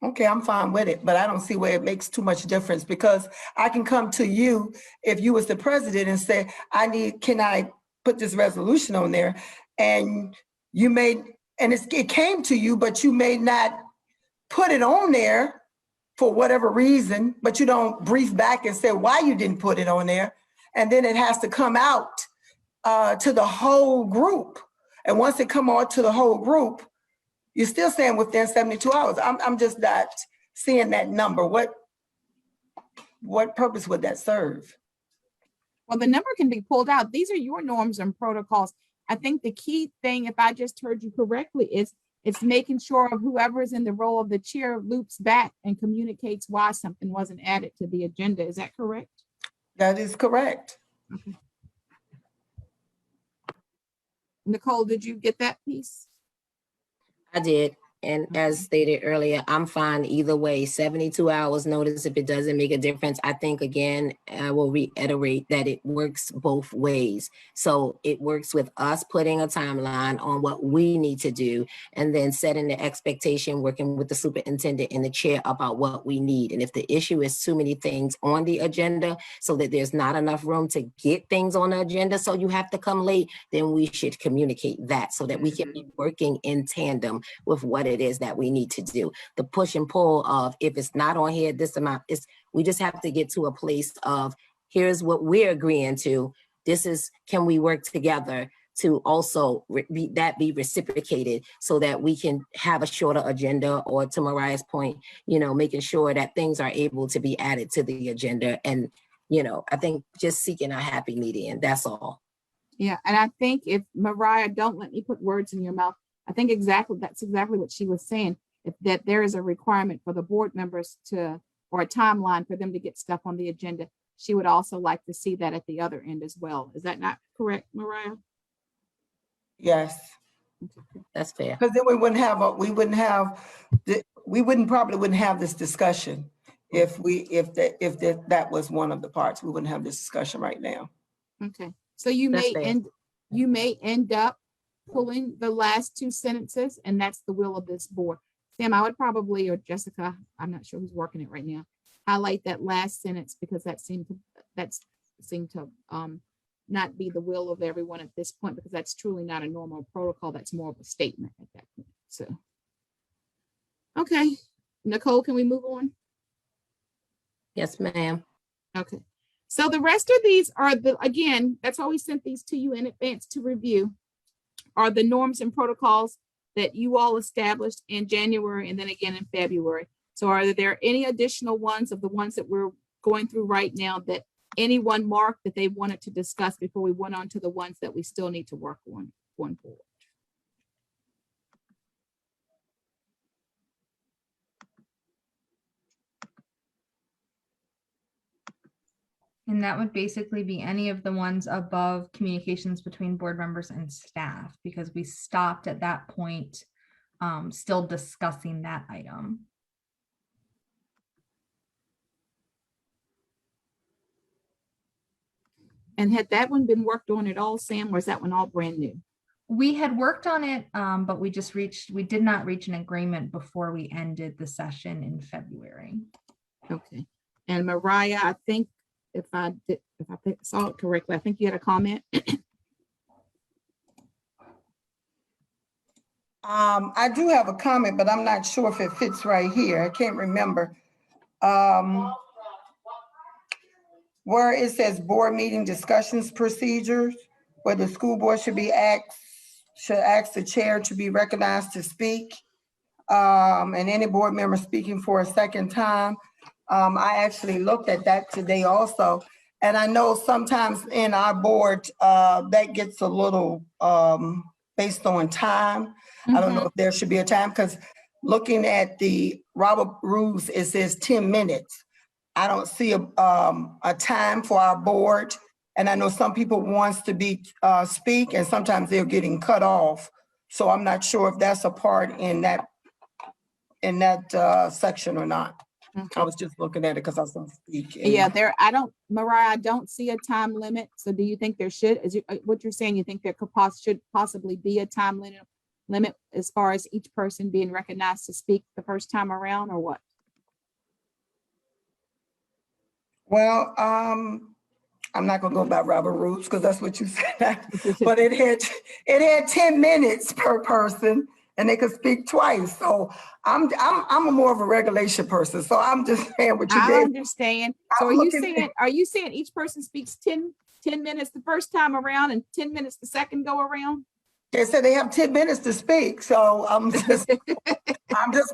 okay, I'm fine with it, but I don't see where it makes too much difference because I can come to you if you was the president and say, can I put this resolution on there? And it came to you, but you may not put it on there for whatever reason, but you don't brief back and say why you didn't put it on there. And then it has to come out to the whole group. And once it come out to the whole group, you're still saying within 72 hours. I'm just not seeing that number. What purpose would that serve? Well, the number can be pulled out. These are your norms and protocols. I think the key thing, if I just heard you correctly, is it's making sure of whoever is in the role of the chair loops back and communicates why something wasn't added to the agenda. Is that correct? That is correct. Okay. Nicole, did you get that piece? I did. And as stated earlier, I'm fine either way. 72 hours notice if it doesn't make a difference. I think, again, I will reiterate that it works both ways. So it works with us putting a timeline on what we need to do and then setting the expectation, working with the superintendent and the chair about what we need. And if the issue is too many things on the agenda so that there's not enough room to get things on the agenda, so you have to come late, then we should communicate that so that we can be working in tandem with what it is that we need to do. The push and pull of if it's not on here, this amount is, we just have to get to a place of here's what we're agreeing to. This is, can we work together to also be reciprocated so that we can have a shorter agenda, or to Mariah's point, making sure that things are able to be added to the agenda. And, I think just seeking a happy median, that's all. Yeah, and I think if Mariah, don't let me put words in your mouth. I think that's exactly what she was saying. That there is a requirement for the board members or a timeline for them to get stuff on the agenda. She would also like to see that at the other end as well. Is that not correct, Mariah? Yes. That's fair. Because then we probably wouldn't have this discussion if that was one of the parts. We wouldn't have this discussion right now. Okay, so you may end up pulling the last 2 sentences, and that's the will of this board. Sam, I would probably, or Jessica, I'm not sure who's working it right now, highlight that last sentence because that seemed to not be the will of everyone at this point, because that's truly not a normal protocol. That's more of a statement at that point. So, okay, Nicole, can we move on? Yes, ma'am. Okay. So the rest of these are again, that's why we sent these to you in advance to review, are the norms and protocols that you all established in January and then again in February. So are there any additional ones of the ones that we're going through right now that anyone marked that they wanted to discuss before we went on to the ones that we still need to work on going forward? And that would basically be any of the ones above communications between board members and staff, because we stopped at that point, still discussing that item. And had that one been worked on at all, Sam, or is that one all brand new? We had worked on it, but we did not reach an agreement before we ended the session in February. Okay. And Mariah, I think if I saw it correctly, I think you had a comment. I do have a comment, but I'm not sure if it fits right here. I can't remember. Where it says board meeting discussions procedures, where the school board should ask the chair to be recognized to speak. And any board member speaking for a second time. I actually looked at that today also. And I know sometimes in our board, that gets a little based on time. I don't know if there should be a time, because looking at the Robert rules, it says 10 minutes. I don't see a time for our board. And I know some people wants to speak, and sometimes they're getting cut off. So I'm not sure if that's a part in that section or not. I was just looking at it because I was going to speak. Yeah, Mariah, I don't see a time limit. So do you think there should, what you're saying, you think there should possibly be a time limit as far as each person being recognized to speak the first time around, or what? Well, I'm not gonna go by Robert rules because that's what you said. But it had 10 minutes per person, and they could speak twice. So I'm a more of a regulation person. So I'm just saying what you did. I understand. So are you saying each person speaks 10 minutes the first time around and 10 minutes the second go around? They said they have 10 minutes to speak. So I'm just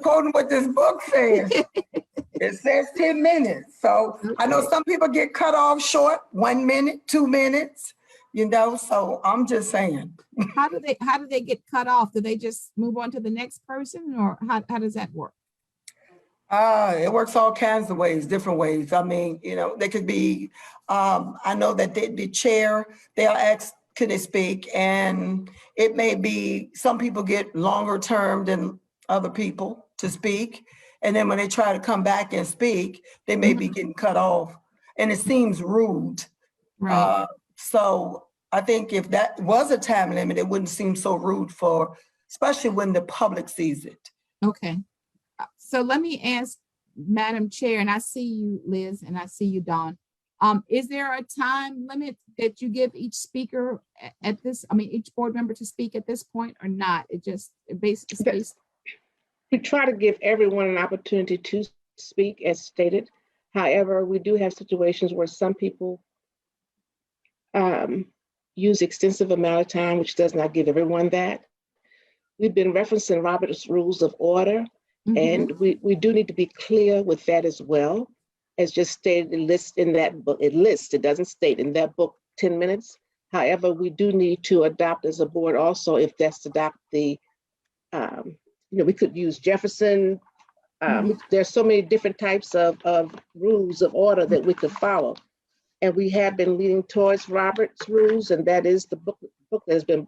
quoting what this book says. It says 10 minutes. So I know some people get cut off short, 1 minute, 2 minutes, so I'm just saying. How do they get cut off? Do they just move on to the next person, or how does that work? It works all kinds of ways, different ways. I mean, they could be, I know that the chair, they'll ask, could they speak? And it may be, some people get longer term than other people to speak. And then when they try to come back and speak, they may be getting cut off. And it seems rude. Right. So I think if that was a time limit, it wouldn't seem so rude especially when the public sees it. Okay. So let me ask Madam Chair, and I see you, Liz, and I see you, Dawn. Is there a time limit that you give each speaker each board member to speak at this point, or not? It's based. We try to give everyone an opportunity to speak as stated. However, we do have situations where some people use extensive amount of time, which does not give everyone that. We've been referencing Robert's Rules of Order, and we do need to be clear with that as well. As just stated, it lists in that book, it doesn't state in that book 10 minutes. However, we do need to adopt as a board also, if that's to adopt the, we could use Jefferson. There's so many different types of rules of order that we could follow. And we have been leaning towards Robert's rules, and that is the book that has been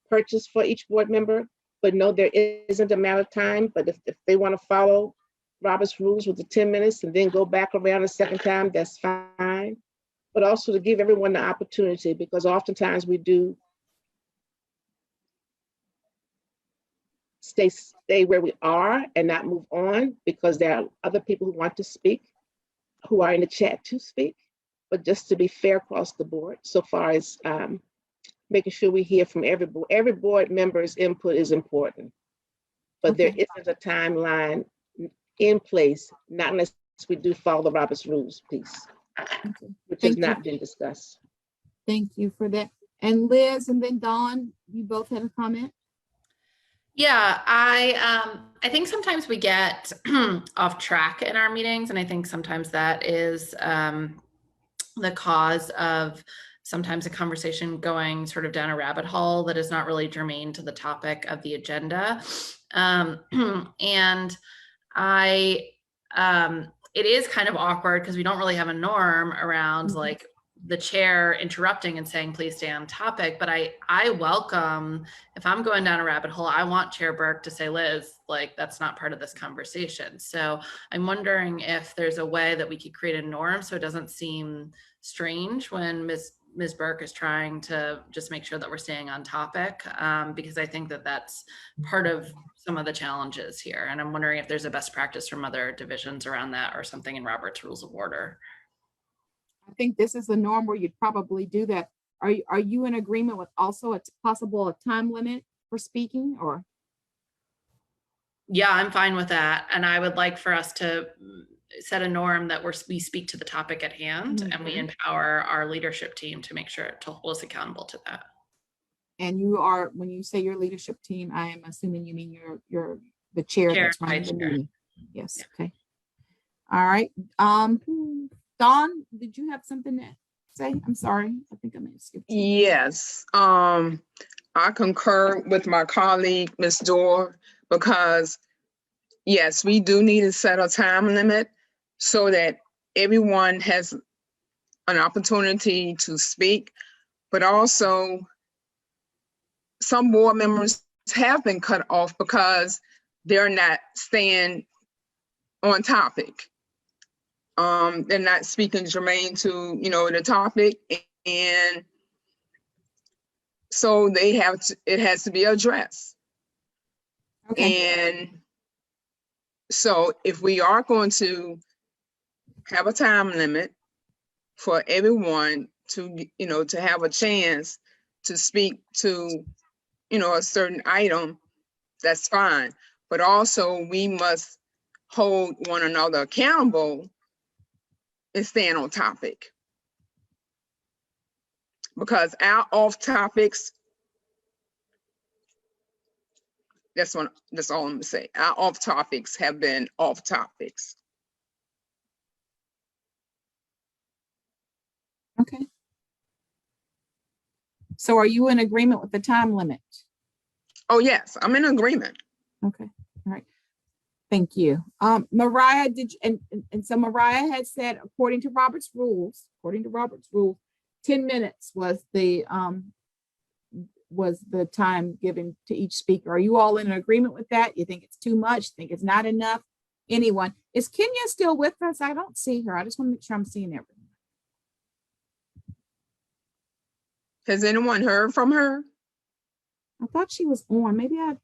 purchased for each board member. But no, there isn't a amount of time, but if they want to follow Robert's rules with the 10 minutes and then go back around a second time, that's fine. But also to give everyone the opportunity, because oftentimes we do stay where we are and not move on, because there are other people who want to speak, who are in the chat to speak, but just to be fair across the board, so far as making sure we hear from every board member's input is important. But there isn't a timeline in place, not unless we do follow the Robert's Rules piece, which has not been discussed. Thank you for that. And Liz and then Dawn, you both had a comment? Yeah, I think sometimes we get off track in our meetings, and I think sometimes that is the cause of sometimes a conversation going sort of down a rabbit hole that is not really germane to the topic of the agenda. And I it is kind of awkward because we don't really have a norm around Mhm. like the chair interrupting and saying, please stay on topic. But I welcome, if I'm going down a rabbit hole, I want Chair Burke to say, Liz, like that's not part of this conversation. So I'm wondering if there's a way that we could create a norm so it doesn't seem strange when Ms. Burke is trying to just make sure that we're staying on topic, because I think that that's part of some of the challenges here. And I'm wondering if there's a best practice from other divisions around that or something in Robert's Rules of Order. I think this is the norm where you'd probably do that. Are you in agreement with also a possible time limit for speaking, or? Yeah, I'm fine with that. And I would like for us to set a norm that we speak to the topic at hand and we empower our leadership team to make sure to hold us accountable to that. And you are, when you say your leadership team, I am assuming you mean you're the chair that's running the meeting. Yes, okay. All right. Dawn, did you have something to say? I'm sorry. I think I may have skipped you. Yes, I concur with my colleague, Ms. Dorr, because yes, we do need to set a time limit so that everyone has an opportunity to speak, but also some board members have been cut off because they're not staying on topic. They're not speaking germane to, the topic, and so it has to be addressed. Okay. And so if we are going to have a time limit for everyone to, to have a chance to speak to, a certain item, that's fine. But also we must hold one another accountable and stand on topic. Because our off topics, that's all I'm gonna say. Our off topics have been off topics. Okay. So are you in agreement with the time limit? Oh, yes, I'm in agreement. Okay, all right. Thank you. Mariah, and so Mariah had said, according to Robert's rules, 10 minutes was the time given to each speaker. Are you all in agreement with that? You think it's too much? Think it's not enough? Anyone? Is Kenya still with us? I don't see her. I just want to make sure I'm seeing everyone. Has anyone heard from her? I thought she was on. Maybe I.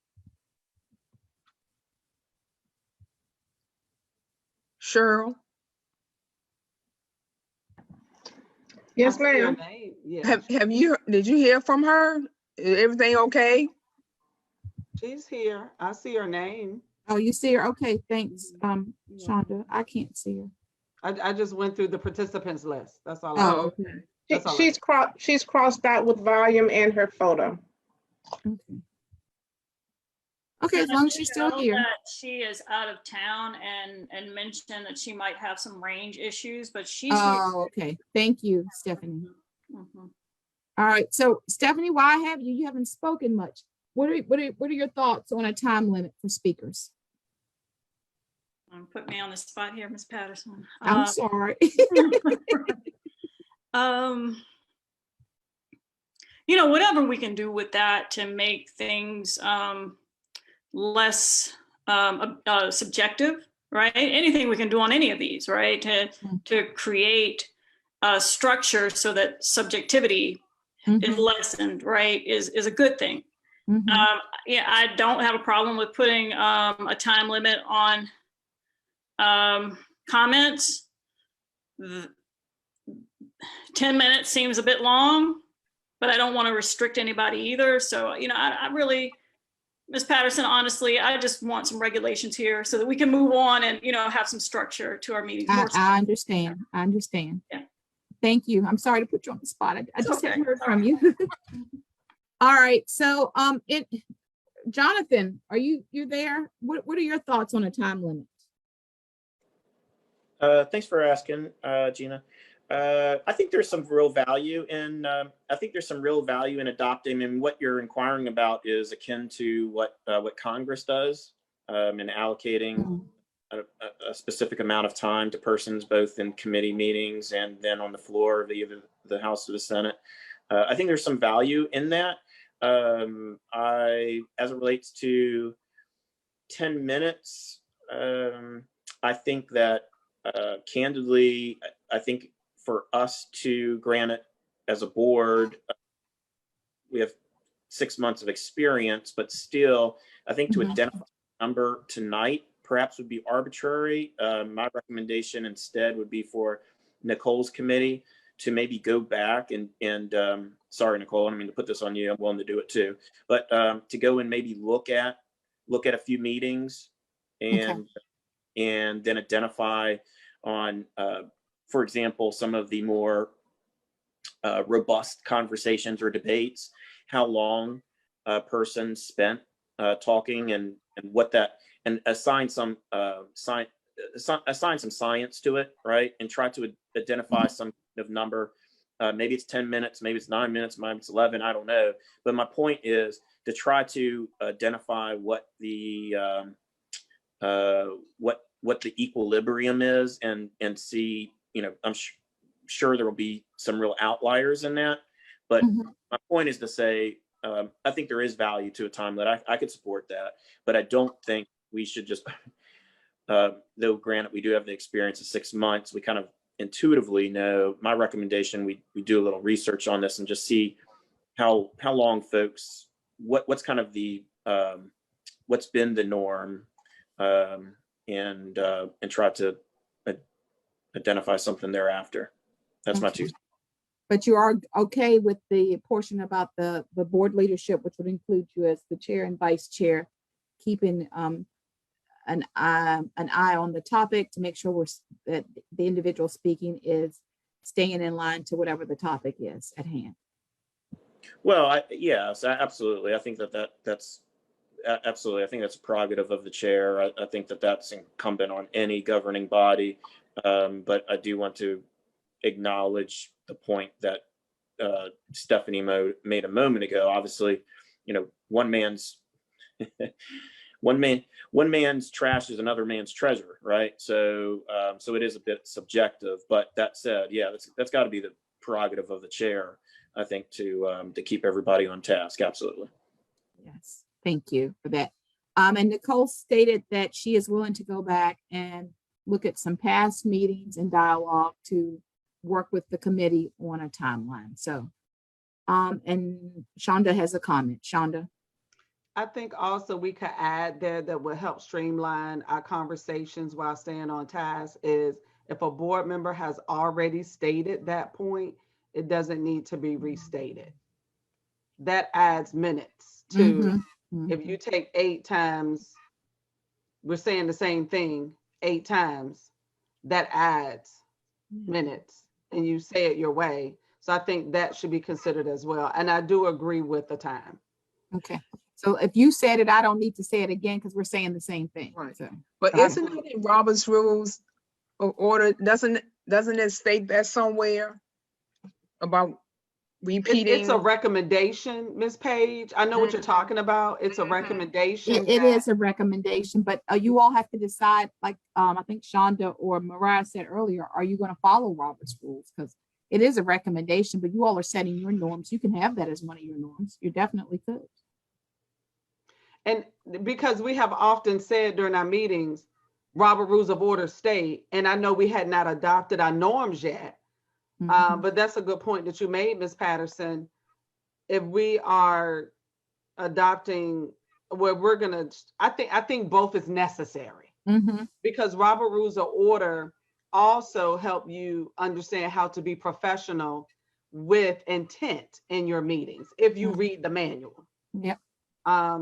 Cheryl? Yes, I see your ma'am. name. Yeah, Did you hear from her? Is everything okay? she's here. I see her name. Oh, you see her? Okay, thanks, Shonda. I can't see her. I just went through the participants list. That's all. Oh, okay. That's all right. She's crossed out with volume and her photo. Okay. Okay, as long as she's still here. That she is out of town and mentioned that she might have some range issues, but she's Oh, okay. Thank you, Stephanie. Mhm. All right. So, Stephanie, while I have you, you haven't spoken much. What are your thoughts on a time limit for speakers? Put me on the spot here, Ms. Patterson. I'm sorry. Whatever we can do with that to make things less subjective, right? Anything we can do on any of these, right? To create a structure so that subjectivity is lessened, right? Is a good thing. I don't have a problem with putting a time limit on comments. 10 minutes seems a bit long, but I don't want to restrict anybody either. So, I really, Ms. Patterson, honestly, I just want some regulations here so that we can move on and, have some structure to our meetings. I understand. I understand. Yeah. Thank you. I'm sorry to put you on the spot. I just okay. haven't heard from you. All right. So, Jonathan, are you there? What are your thoughts on a time limit? Thanks for asking, Gina. I think there's some real value in. Adopting, and what you're inquiring about is akin to what Congress does in allocating a specific amount of time to persons, both in committee meetings and then on the floor of either the House or the Senate. I think there's some value in that. As it relates to 10 minutes, I think that candidly, I think for us to grant it as a board, we have 6 months of experience, but still, I think to identify a number tonight perhaps would be arbitrary. My recommendation instead would be for Nicole's committee to maybe go back and sorry, Nicole, I don't mean to put this on you. I'm willing to do it too, but to go and maybe look at a few meetings and then identify on, for example, some of the more robust conversations or debates, how long a person spent talking and what that, and assign some science to it, right? And try to identify some kind of number. Maybe it's 10 minutes, maybe it's 9 minutes, maybe it's 11, I don't know. But my point is to try to identify what the equilibrium is and see, I'm sure there will be some real outliers in that. But my point is to say, I think there is value to a time limit. I could support that, but I don't think we should just, though granted we do have the experience of 6 months, we kind of intuitively know. My recommendation, we do a little research on this and just see how long folks, what's kind of the, what's been the norm, and try to identify something thereafter. That's my two. But you are okay with the portion about the board leadership, which would include you as the chair and vice chair, keeping an eye on the topic to make sure that the individual speaking is staying in line to whatever the topic is at hand. Well, yes, absolutely. I think that's absolutely. I think that's a prerogative of the chair. I think that's incumbent on any governing body. But I do want to acknowledge the point that Stephanie made a moment ago. Obviously, one man's trash is another man's treasure, right? So it is a bit subjective. But that said, yeah, that's got to be the prerogative of the chair, I think, to keep everybody on task. Absolutely. Yes, thank you for that. And Nicole stated that she is willing to go back and look at some past meetings and dialogue to work with the committee on a timeline. So, and Shonda has a comment. Shonda. I think also we could add there that would help streamline our conversations while staying on task is if a board member has already stated that point, it doesn't need to be restated. That adds minutes to, if you take 8 times, we're saying the same thing 8 times, that adds minutes and you say it your way. So I think that should be considered as well. And I do agree with the time. Okay. So if you said it, I don't need to say it again because we're saying the same thing. Right. So, but isn't it in Robert's Rules of Order? Doesn't it state that somewhere about repeating? It's a recommendation, Ms. Page. I know what you're talking about. It's a recommendation. It is a recommendation, but you all have to decide, like I think Shonda or Mariah said earlier, are you going to follow Robert's Rules? Because it is a recommendation, but you all are setting your norms. You can have that as one of your norms. You definitely could. And because we have often said during our meetings, Robert Rules of Order state, and I know we had not adopted our norms yet, but that's a good point that you made, Ms. Patterson. If we are adopting where we're gonna, I think both is necessary because Robert Rules of Order also help you understand how to be professional with intent in your meetings if you read the manual. Yep.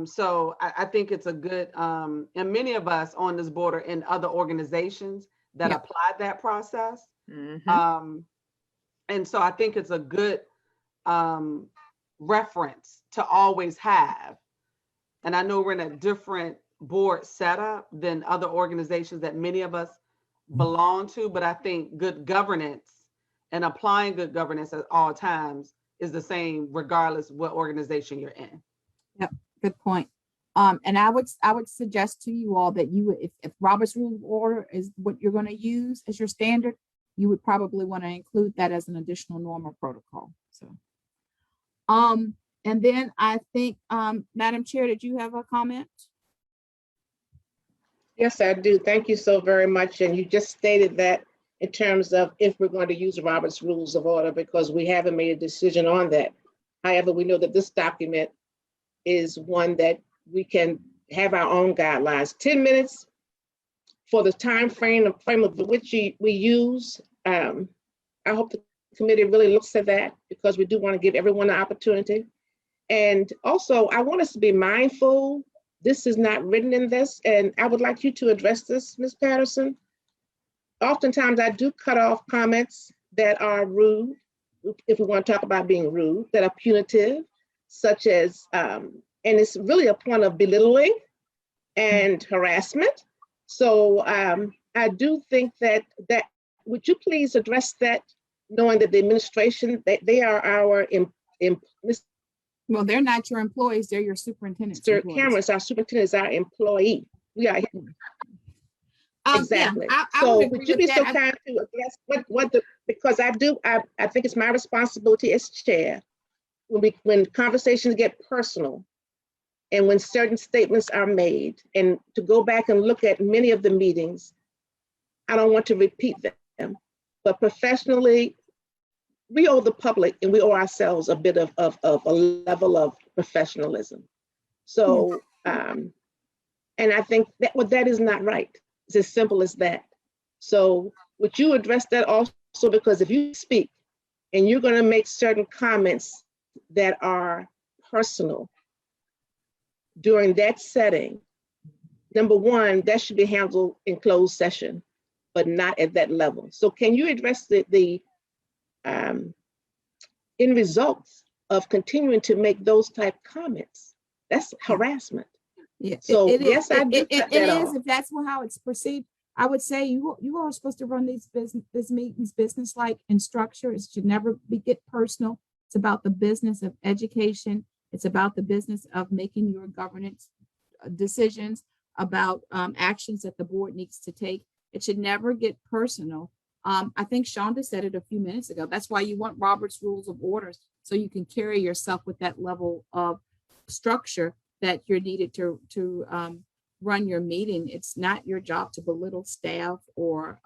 So I think it's a good, and many of us on this board are in other organizations that apply that process. And so I think it's a good reference to always have. And I know we're in a different board setup than other organizations that many of us belong to, but I think good governance and applying good governance at all times is the same regardless what organization you're in. Yep, good point. And I would suggest to you all that you would, if Robert's Rule of Order is what you're going to use as your standard, you would probably want to include that as an additional norm or protocol. So, and then I think, Madam Chair, did you have a comment? Yes, I do. Thank you so very much. And you just stated that in terms of if we're going to use Robert's Rules of Order, because we haven't made a decision on that. However, we know that this document is one that we can have our own guidelines. 10 minutes for the frame of which we use. I hope the committee really looks at that, because we do want to give everyone an opportunity. And also, I want us to be mindful. This is not written in this, and I would like you to address this, Ms. Patterson. Oftentimes, I do cut off comments that are rude, if we want to talk about being rude, that are punitive, such as, and it's really a point of belittling and harassment. So I do think that would you please address that, knowing that the administration, they are our well, they're not your employees, they're your superintendent. Sir Cameron's, our superintendent is our employee. We are exactly. Yeah, so would you be so kind to address because I think it's my responsibility as chair when conversations get personal and when certain statements are made, and to go back and look at many of the meetings. I don't want to repeat them, but professionally, we owe the public and we owe ourselves a bit of a level of professionalism. So, and I think that is not right. It's as simple as that. So would you address that also? Because if you speak and you're going to make certain comments that are personal during that setting, number one, that should be handled in closed session, but not at that level. So can you address the end results of continuing to make those type comments? That's harassment. Yeah. So yes, I do. It is, if that's how it's perceived. I would say you are supposed to run these meetings business-like in structure. It should never get personal. It's about the business of education. It's about the business of making your governance decisions about actions that the board needs to take. It should never get personal. I think Shonda said it a few minutes ago. That's why you want Robert's Rules of Orders, so you can carry yourself with that level of structure that you're needed to run your meeting. It's not your job to belittle staff or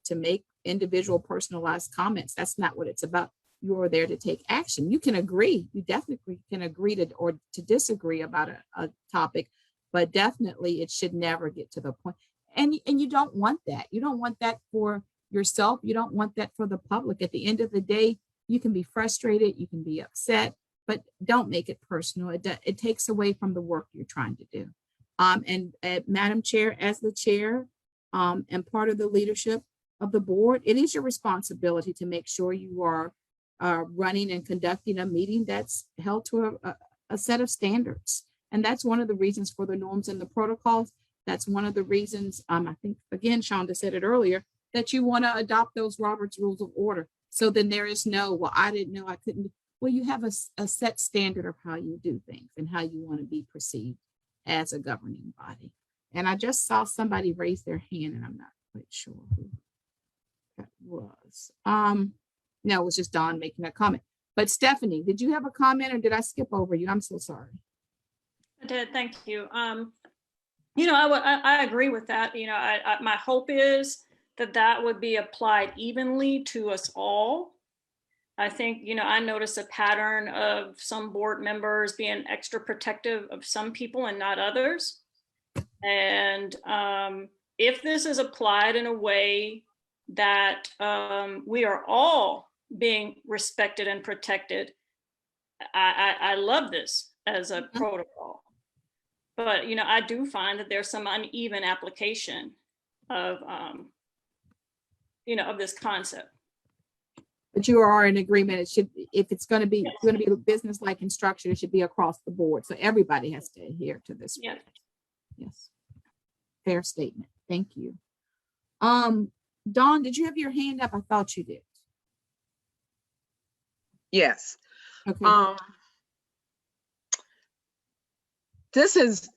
to make individual personalized comments. That's not what it's about. You're there to take action. You can agree. You definitely can agree to disagree about a topic, but definitely it should never get to the point. And you don't want that. You don't want that for yourself. You don't want that for the public. At the end of the day, you can be frustrated, you can be upset, but don't make it personal. It takes away from the work you're trying to do. And Madam Chair, as the chair and part of the leadership of the board, it is your responsibility to make sure you are running and conducting a meeting that's held to a set of standards. And that's one of the reasons for the norms and the protocols. That's one of the reasons, I think, again, Shonda said it earlier, that you want to adopt those Robert's Rules of Order. So then there is no, well, I didn't know, I couldn't. Well, you have a set standard of how you do things and how you want to be perceived as a governing body. And I just saw somebody raise their hand, and I'm not quite sure who that was. No, it was just Dawn making a comment. But Stephanie, did you have a comment or did I skip over you? I'm so sorry. I did, thank you. I agree with that. My hope is that would be applied evenly to us all. I think, I notice a pattern of some board members being extra protective of some people and not others. And if this is applied in a way that we are all being respected and protected, I love this as a protocol. But, I do find that there's some uneven application of this concept. But you are in agreement. It should, if it's going to be business-like in structure, it should be across the board. So everybody has to adhere to this. Yeah. Yes. Fair statement. Thank you. Dawn, did you have your hand up? I thought you did. Yes. Okay. this has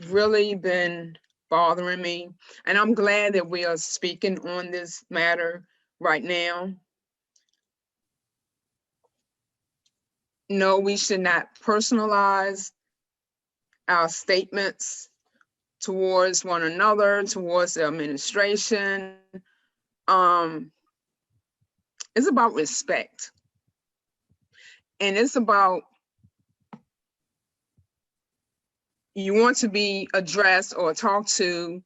really been bothering me, and I'm glad that we are speaking on this matter right now. No, we should not personalize our statements towards one another, towards the administration. It's about respect. And it's about, you want to be addressed or talked to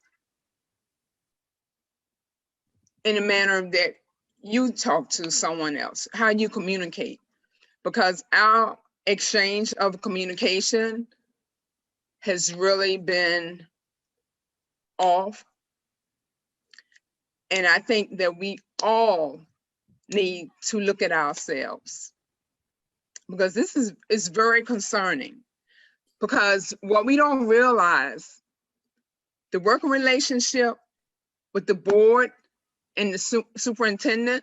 in a manner that you talk to someone else, how you communicate. Because our exchange of communication has really been off. And I think that we all need to look at ourselves, because this is very concerning. Because what we don't realize, the working relationship with the board and the superintendent,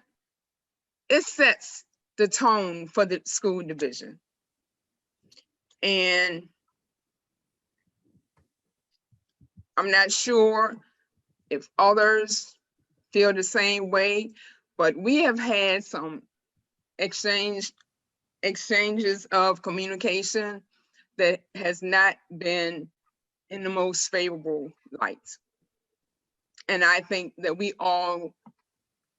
it sets the tone for the school division. And I'm not sure if others feel the same way, but we have had some exchanges of communication that has not been in the most favorable light. And I think that we all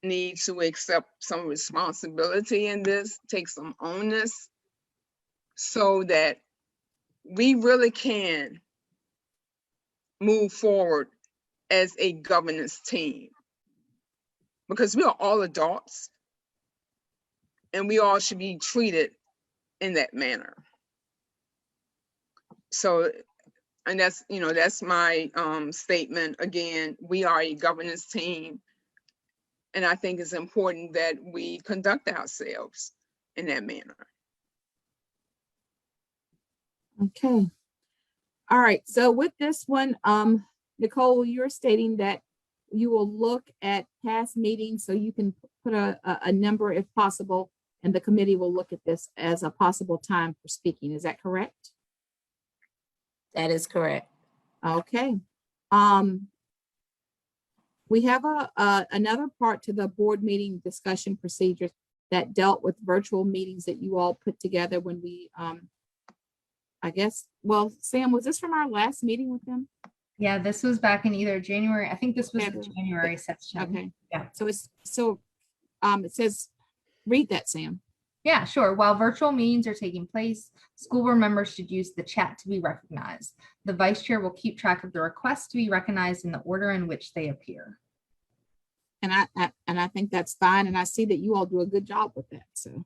need to accept some responsibility in this, take some onus, so that we really can move forward as a governance team. Because we are all adults and we all should be treated in that manner. So, and that's, that's my statement. Again, we are a governance team. And I think it's important that we conduct ourselves in that manner. Okay. All right. So with this one, Nicole, you're stating that you will look at past meetings so you can put a number if possible, and the committee will look at this as a possible time for speaking. Is that correct? That is correct. Okay. We have another part to the board meeting discussion procedures that dealt with virtual meetings that you all put together when we, I guess, well, Sam, was this from our last meeting with them? Yeah, this was back in either January. I think this was the January session. Okay. Yeah. So it says, read that, Sam. Yeah, sure. While virtual meetings are taking place, school board members should use the chat to be recognized. The vice chair will keep track of the requests to be recognized in the order in which they appear. And I think that's fine. And I see that you all do a good job with that. So,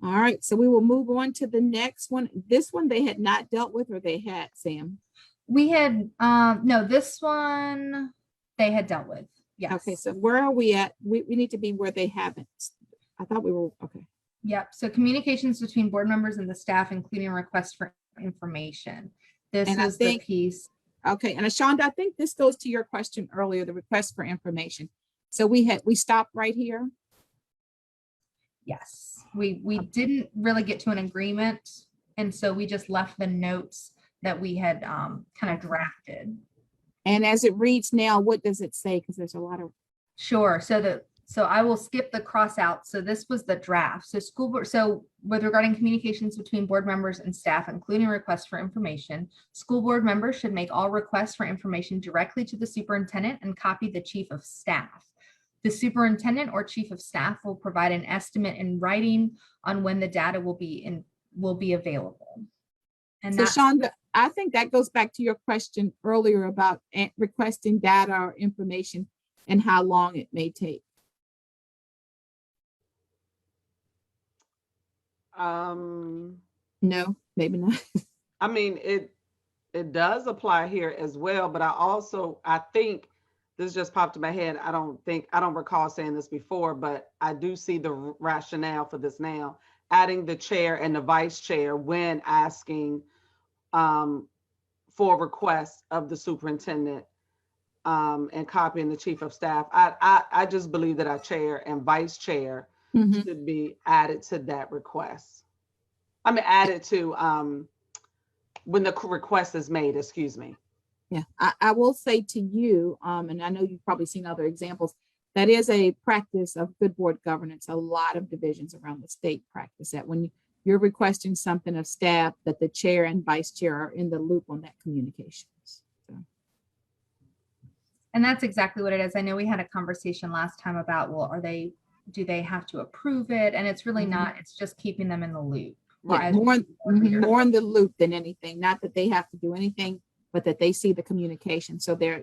all right. So we will move on to the next one. This one they had not dealt with, or they had, Sam? We had, no, this one they had dealt with. Yes. Okay. So where are we at? We need to be where they haven't. I thought we were, okay. Yep. So communications between board members and the staff, including requests for information. This is the piece. Okay. And Ashonda, I think this goes to your question earlier, the request for information. So we stopped right here. Yes. We didn't really get to an agreement. And so we just left the notes that we had kind of drafted. And as it reads now, what does it say? Because there's a lot of. Sure. So I will skip the cross out. So this was the draft. So with regarding communications between board members and staff, including requests for information, school board members should make all requests for information directly to the superintendent and copy the chief of staff. The superintendent or chief of staff will provide an estimate in writing on when the data will be available. And so Shonda, I think that goes back to your question earlier about requesting data or information and how long it may take. No, maybe not. I mean, it does apply here as well, but I think this just popped in my head. I don't recall saying this before, but I do see the rationale for this now. Adding the chair and the vice chair when asking for requests of the superintendent and copying the chief of staff. I just believe that our chair and vice chair should be added to that request. I mean, added to when the request is made, excuse me. Yeah, I will say to you, and I know you've probably seen other examples, that is a practice of good board governance. A lot of divisions around the state practice that when you're requesting something of staff, that the chair and vice chair are in the loop on that communications. So. And that's exactly what it is. I know we had a conversation last time about, well, do they have to approve it? And it's really not, it's just keeping them in the loop. Yeah, more in the loop than anything. Not that they have to do anything, but that they see the communication. So they're,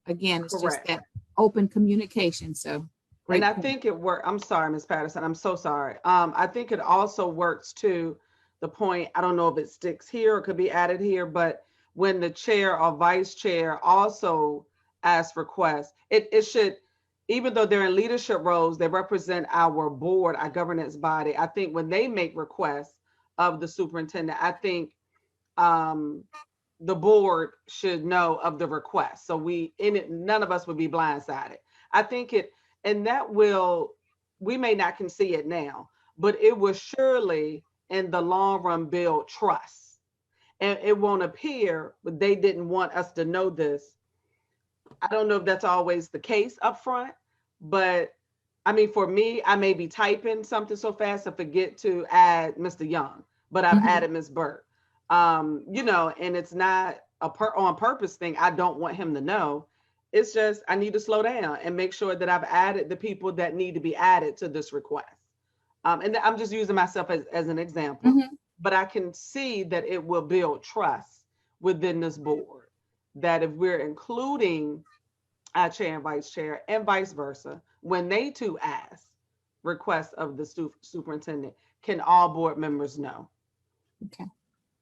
again, it's Correct. just that open communication. So and I think it worked. I'm sorry, Ms. Patterson. I'm so sorry. I think it also works to the point, I don't know if it sticks here or could be added here, but when the chair or vice chair also asks requests, it should, even though they're in leadership roles, they represent our board, our governance body. I think when they make requests of the superintendent, I think the board should know of the request. So none of us would be blindsided. I think and that we may not can see it now, but it will surely in the long run build trust. And it won't appear, but they didn't want us to know this. I don't know if that's always the case up front, but I mean, for me, I may be typing something so fast I forget to add Mr. Young, but I've added Ms. Burt. And it's not on purpose thing. I don't want him to know. It's just, I need to slow down and make sure that I've added the people that need to be added to this request. And I'm just using myself as an example, but I can see that it will build trust within this board, that if we're including our chair and vice chair and vice versa, when they too ask requests of the superintendent, can all board members know? Okay.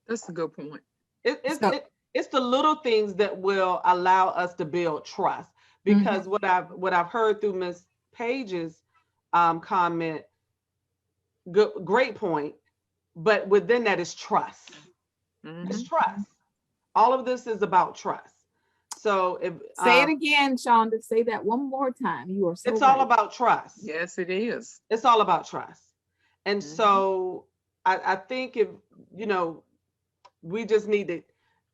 That's a good point. It's the little things that will allow us to build trust, because what I've heard through Ms. Page's comment, great point, but within that is trust. It's trust. All of this is about trust. So if say it again, Shonda, say that one more time. You are so it's right. all about trust. Yes, it is. It's all about trust. And so I think if, we just need to,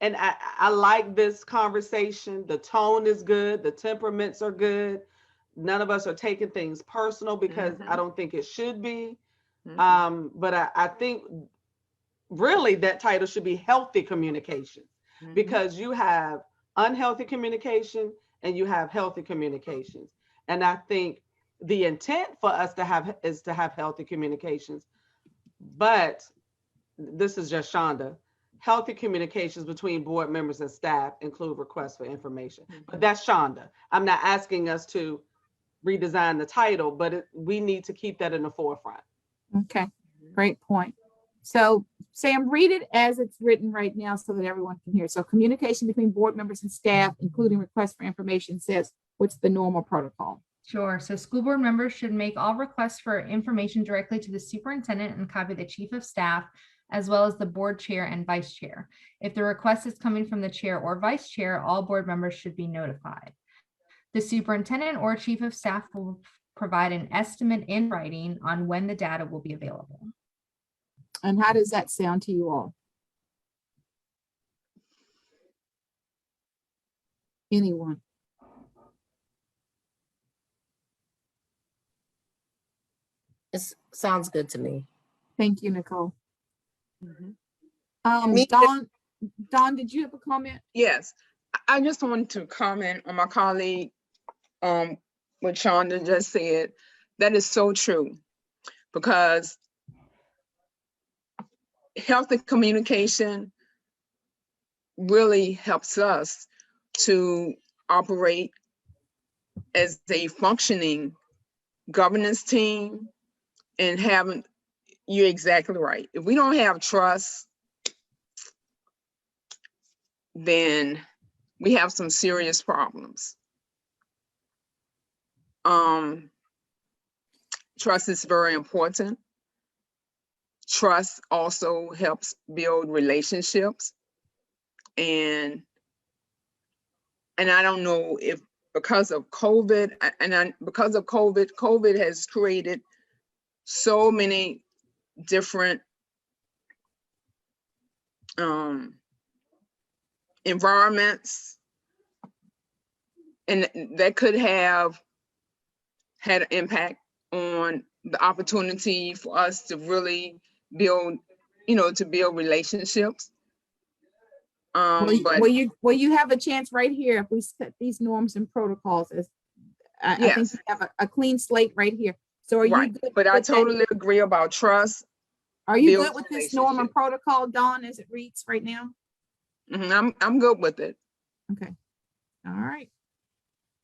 and I like this conversation. The tone is good. The temperaments are good. None of us are taking things personal, because I don't think it should be. But I think really that title should be healthy communication, because you have unhealthy communication and you have healthy communications. And I think the intent for us is to have healthy communications, but this is just Shonda. Healthy communications between board members and staff include requests for information. But that's Shonda. I'm not asking us to redesign the title, but we need to keep that in the forefront. Okay, great point. So Sam, read it as it's written right now so that everyone can hear. So communication between board members and staff, including requests for information, says what's the normal protocol? Sure. So school board members should make all requests for information directly to the superintendent and copy the chief of staff, as well as the board chair and vice chair. If the request is coming from the chair or vice chair, all board members should be notified. The superintendent or chief of staff will provide an estimate in writing on when the data will be available. And how does that sound to you all? Anyone? It sounds good to me. Thank you, Nicole. Me- Dawn, did you have a comment? Yes, I just wanted to comment on my colleague, what Shonda just said. That is so true, because healthy communication really helps us to operate as a functioning governance team, and having, you're exactly right. If we don't have trust, then we have some serious problems. Trust is very important. Trust also helps build relationships. And I don't know if because of COVID, COVID has created so many different environments. And that could have had an impact on the opportunity for us to really build, to build relationships. But Well, you have a chance right here if we set these norms and protocols as I think yes, you have a clean slate right here. So are you right. good? But I with that? totally agree about trust. Are you builds good with this norm and relationship. protocol, Dawn, as it reads right now? I'm good with it. Okay. All right.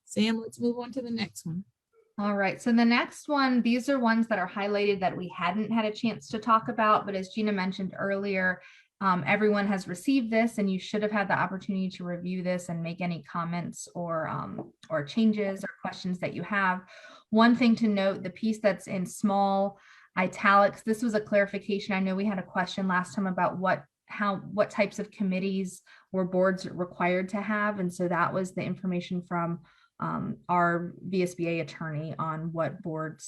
Sam, let's move on to the next one. All right, so the next one, these are ones that are highlighted that we hadn't had a chance to talk about, but as Gina mentioned earlier, everyone has received this and you should have had the opportunity to review this and make any comments or changes or questions that you have. One thing to note, the piece that's in small italics, this was a clarification. I know we had a question last time about what types of committees were boards required to have. And so that was the information from our VSBA attorney on what board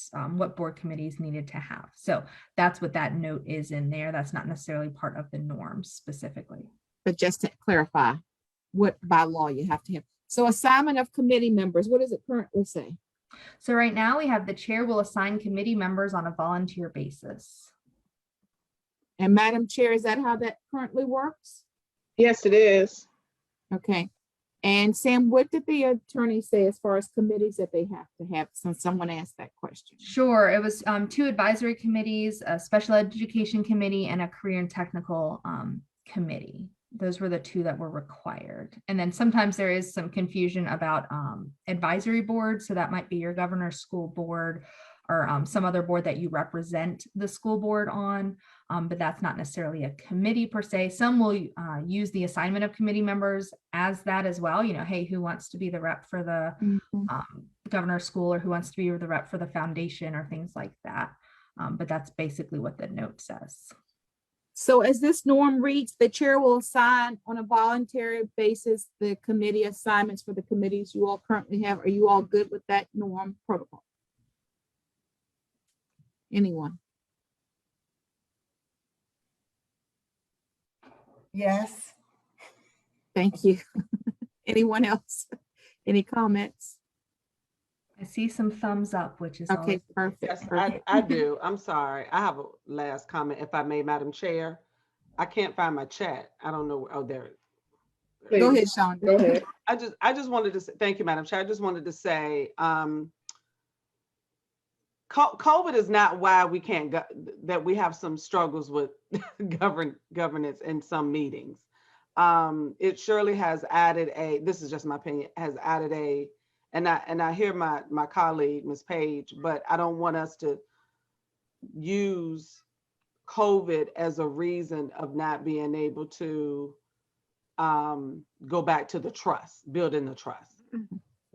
committees needed to have. So that's what that note is in there. That's not necessarily part of the norms specifically. But just to clarify what by law you have to have. So assignment of committee members, what does it currently say? So right now we have the chair will assign committee members on a volunteer basis. And Madam Chair, is that how that currently works? Yes, it is. Okay. And Sam, what did the attorney say as far as committees that they have to have, since someone asked that question? Sure, it was 2 advisory committees, a special education committee and a career and technical committee. Those were the 2 that were required. And then sometimes there is some confusion about advisory boards. So that might be your governor's school board or some other board that you represent the school board on, but that's not necessarily a committee per se. Some will use the assignment of committee members as that as well. Hey, who wants to be the rep for the governor's school, or who wants to be the rep for the foundation, or things like that. But that's basically what the note says. So as this norm reads, the chair will assign on a voluntary basis the committee assignments for the committees you all currently have. Are you all good with that norm protocol? Anyone? Yes. Thank you. Anyone else? Any comments? I see some thumbs up, which is Okay, always perfect. Yes, perfect. I do. I'm sorry. I have a last comment, if I may, Madam Chair. I can't find my chat. I don't know. Oh, there. Go ahead, Sean. Go ahead. I just wanted to say, thank you, Madam Chair. I just wanted to say, COVID is not why we can't that we have some struggles with governance in some meetings. It surely has added this is just my opinion, has added and I hear my colleague, Ms. Page, but I don't want us to use COVID as a reason of not being able to go back to the trust, building the trust.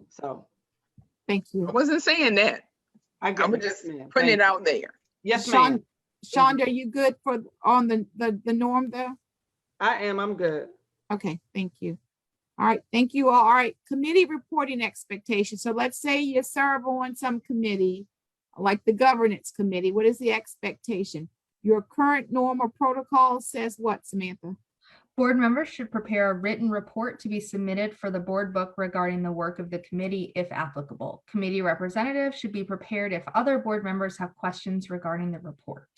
So. Thank you. I wasn't saying that. I was just putting it out there. Yes, Sean, ma'am. Sean, are you good on the norm there? I am. I'm good. Okay, thank you. All right, thank you all. All right, committee reporting expectations. So let's say you serve on some committee, like the governance committee. What is the expectation? Your current norm or protocol says what, Samantha? Board members should prepare a written report to be submitted for the board book regarding the work of the committee, if applicable. Committee representatives should be prepared if other board members have questions regarding the report.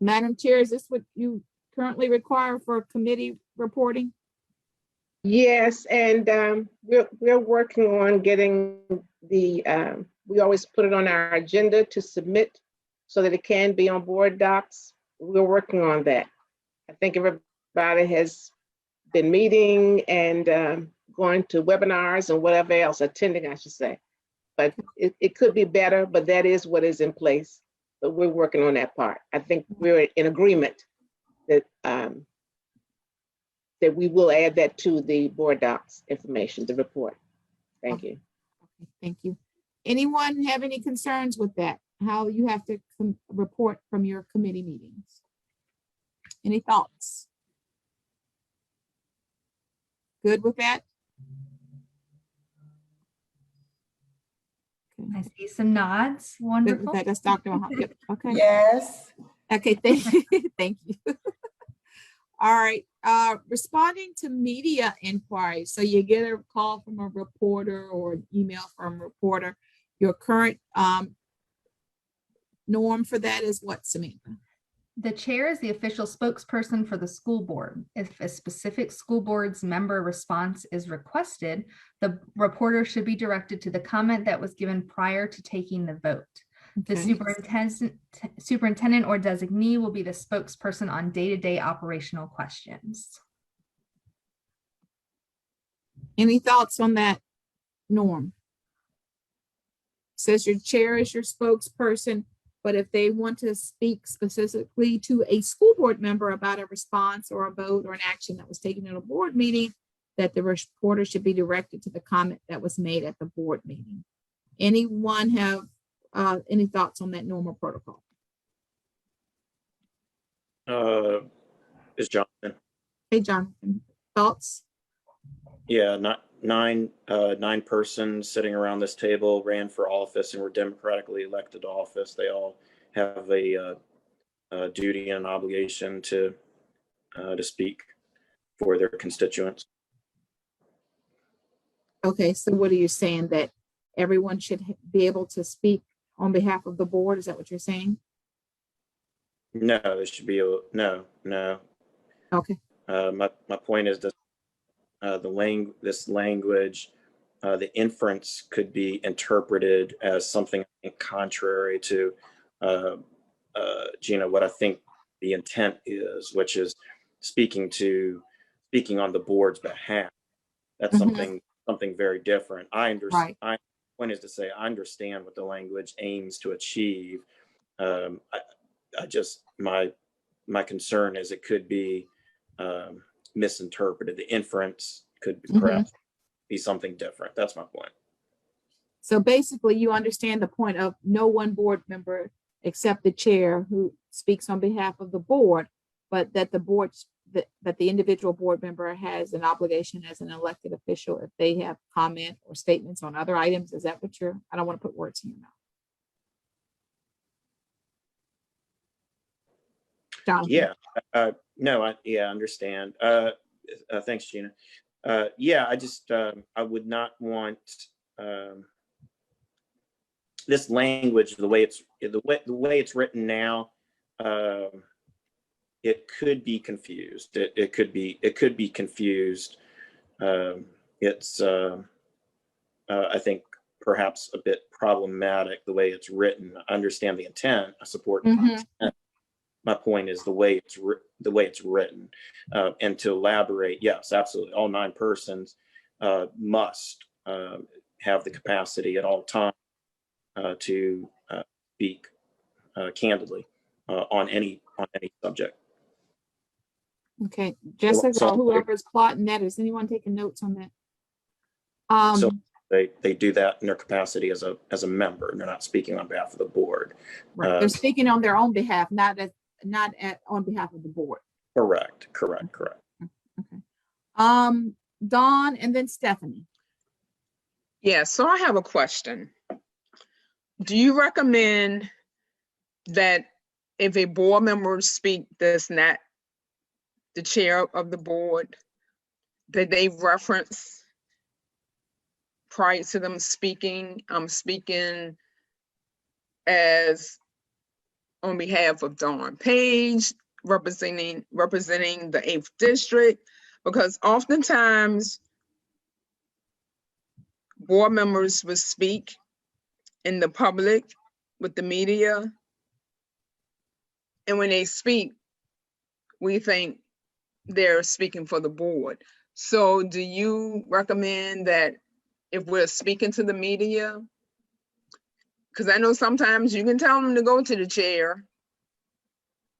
Madam Chair, is this what you currently require for committee reporting? Yes, and we're working on getting we always put it on our agenda to submit so that it can be on board docs. We're working on that. I think everybody has been meeting and going to webinars and whatever else, attending, I should say. But it could be better, but that is what is in place. But we're working on that part. I think we're in agreement that that we will add that to the board docs information, the report. Thank you. Okay, thank you. Anyone have any concerns with that? How you have to report from your committee meetings? Any thoughts? Good with that? I see some nods. Wonderful. Okay, that's Dr. Mahal. Yep. Okay. Yes. Okay, thank you. Thank you. All right, responding to media inquiries. So you get a call from a reporter or an email from a reporter. Your current norm for that is what, Samantha? The chair is the official spokesperson for the school board. If a specific school board's member response is requested, the reporter should be directed to the comment that was given prior to taking the vote. The superintendent or designee will be the spokesperson on day-to-day operational questions. Any thoughts on that norm? Says your chair is your spokesperson, but if they want to speak specifically to a school board member about a response or a vote or an action that was taken at a board meeting, that the reporter should be directed to the comment that was made at the board meeting. Anyone have any thoughts on that normal protocol? Is Jonathan? Hey, Jonathan, thoughts? Yeah, not nine persons sitting around this table ran for office and were democratically elected to office. They all have a duty and an obligation to speak for their constituents. Okay, so what are you saying, that everyone should be able to speak on behalf of the board? Is that what you're saying? No, there should be no. Okay. My point is that this language, the inference could be interpreted as something contrary to Gina, what I think the intent is, which is speaking on the board's behalf. That's something very different. I understand. Right. Point is to say I understand what the language aims to achieve. I just my concern is it could be misinterpreted. The inference could perhaps be something different. That's my point. So basically, you understand the point of no one board member except the chair who speaks on behalf of the board, but that the board, that the individual board member has an obligation as an elected official if they have comment or statements on other items. Is that what I don't want to put words in your mouth. Jonathan. Yeah. No, I understand. Thanks, Gina. Yeah, I just I would not want this language the way it's written now. It could be confused. It could be confused. It's I think perhaps a bit problematic the way it's written. I understand the intent. I support the intent. My point is the way it's written. And to elaborate, yes, absolutely. All 9 persons must have the capacity at all times to speak candidly on any subject. Okay, Jessica, or whoever's plotting that, is anyone taking notes on that? So they do that in their capacity as a member, and they're not speaking on behalf of the board. Right. They're speaking on their own behalf, not on behalf of the board. Correct. Okay. Dawn and then Stephanie. Yeah, so I have a question. Do you recommend that if a board member speak that's not the chair of the board, that they reference prior to them speaking, I'm speaking as on behalf of Dawn Page, representing the 8th district, because oftentimes board members will speak in the public with the media, and when they speak, we think they're speaking for the board. So do you recommend that if we're speaking to the media, because I know sometimes you can tell them to go to the chair,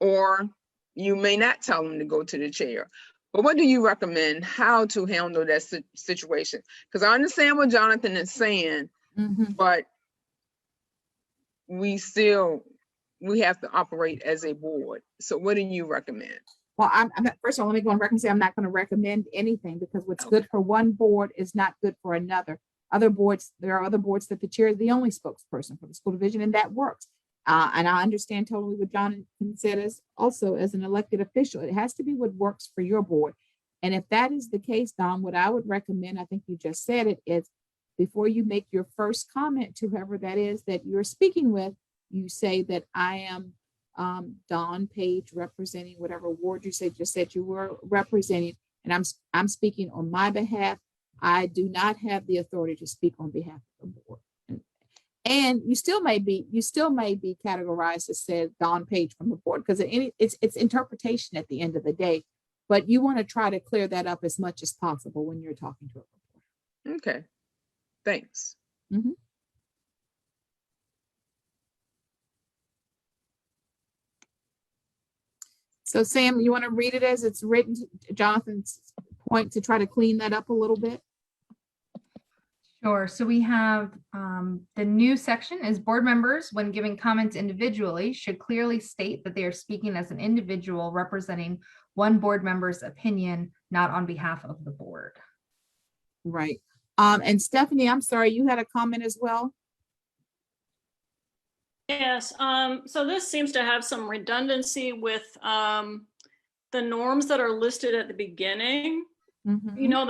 or you may not tell them to go to the chair. But what do you recommend how to handle that situation? Because I understand what Jonathan is saying, but we have to operate as a board. So what do you recommend? Well, I'm first of all, let me go on record and say I'm not going to recommend anything, because what's good for one board is not good for another. Other boards, there are other boards that the chair is the only spokesperson for the school division, and that works. And I understand totally what Jonathan said as also as an elected official, it has to be what works for your board. And if that is the case, Don, what I would recommend, I think you just said it, is before you make your first comment to whoever that is that you're speaking with, you say that I am Don Page representing whatever ward you said you were representing, and I'm speaking on my behalf. I do not have the authority to speak on behalf of the board. And you still may be categorized as said Don Page from the board, because it's interpretation at the end of the day. But you want to try to clear that up as much as possible when you're talking to a reporter. Okay, thanks. Mm-hmm. So Sam, you want to read it as it's written, Jonathan's point, to try to clean that up a little bit? Sure. So we have the new section is board members, when giving comments individually, should clearly state that they are speaking as an individual representing one board member's opinion, not on behalf of the board. Right. And Stephanie, I'm sorry, you had a comment as well? Yes, so this seems to have some redundancy with the norms that are listed at the beginning. Mm-hmm. You know,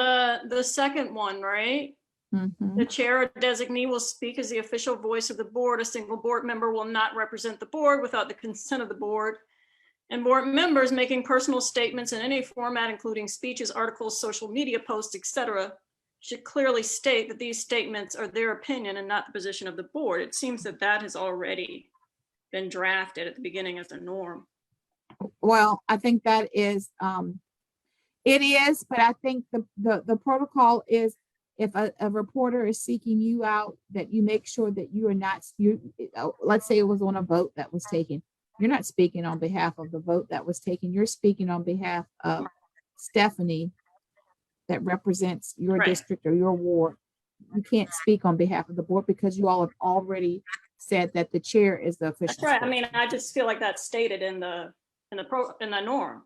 the second one, right? Mm-hmm. The chair or designee will speak as the official voice of the board. A single board member will not represent the board without the consent of the board. And board members making personal statements in any format, including speeches, articles, social media posts, etc., should clearly state that these statements are their opinion and not the position of the board. It seems that that has already been drafted at the beginning as a norm. Well, I think that is, it is, but I think the protocol is if a reporter is seeking you out, that you make sure that you are not, let's say it was on a vote that was taken. You're not speaking on behalf of the vote that was taken. You're speaking on behalf of Stephanie that represents your district or your ward. You can't speak on behalf of the board because you all have already said that the chair is the official. That's right. I mean, I just feel like that's stated in the norm.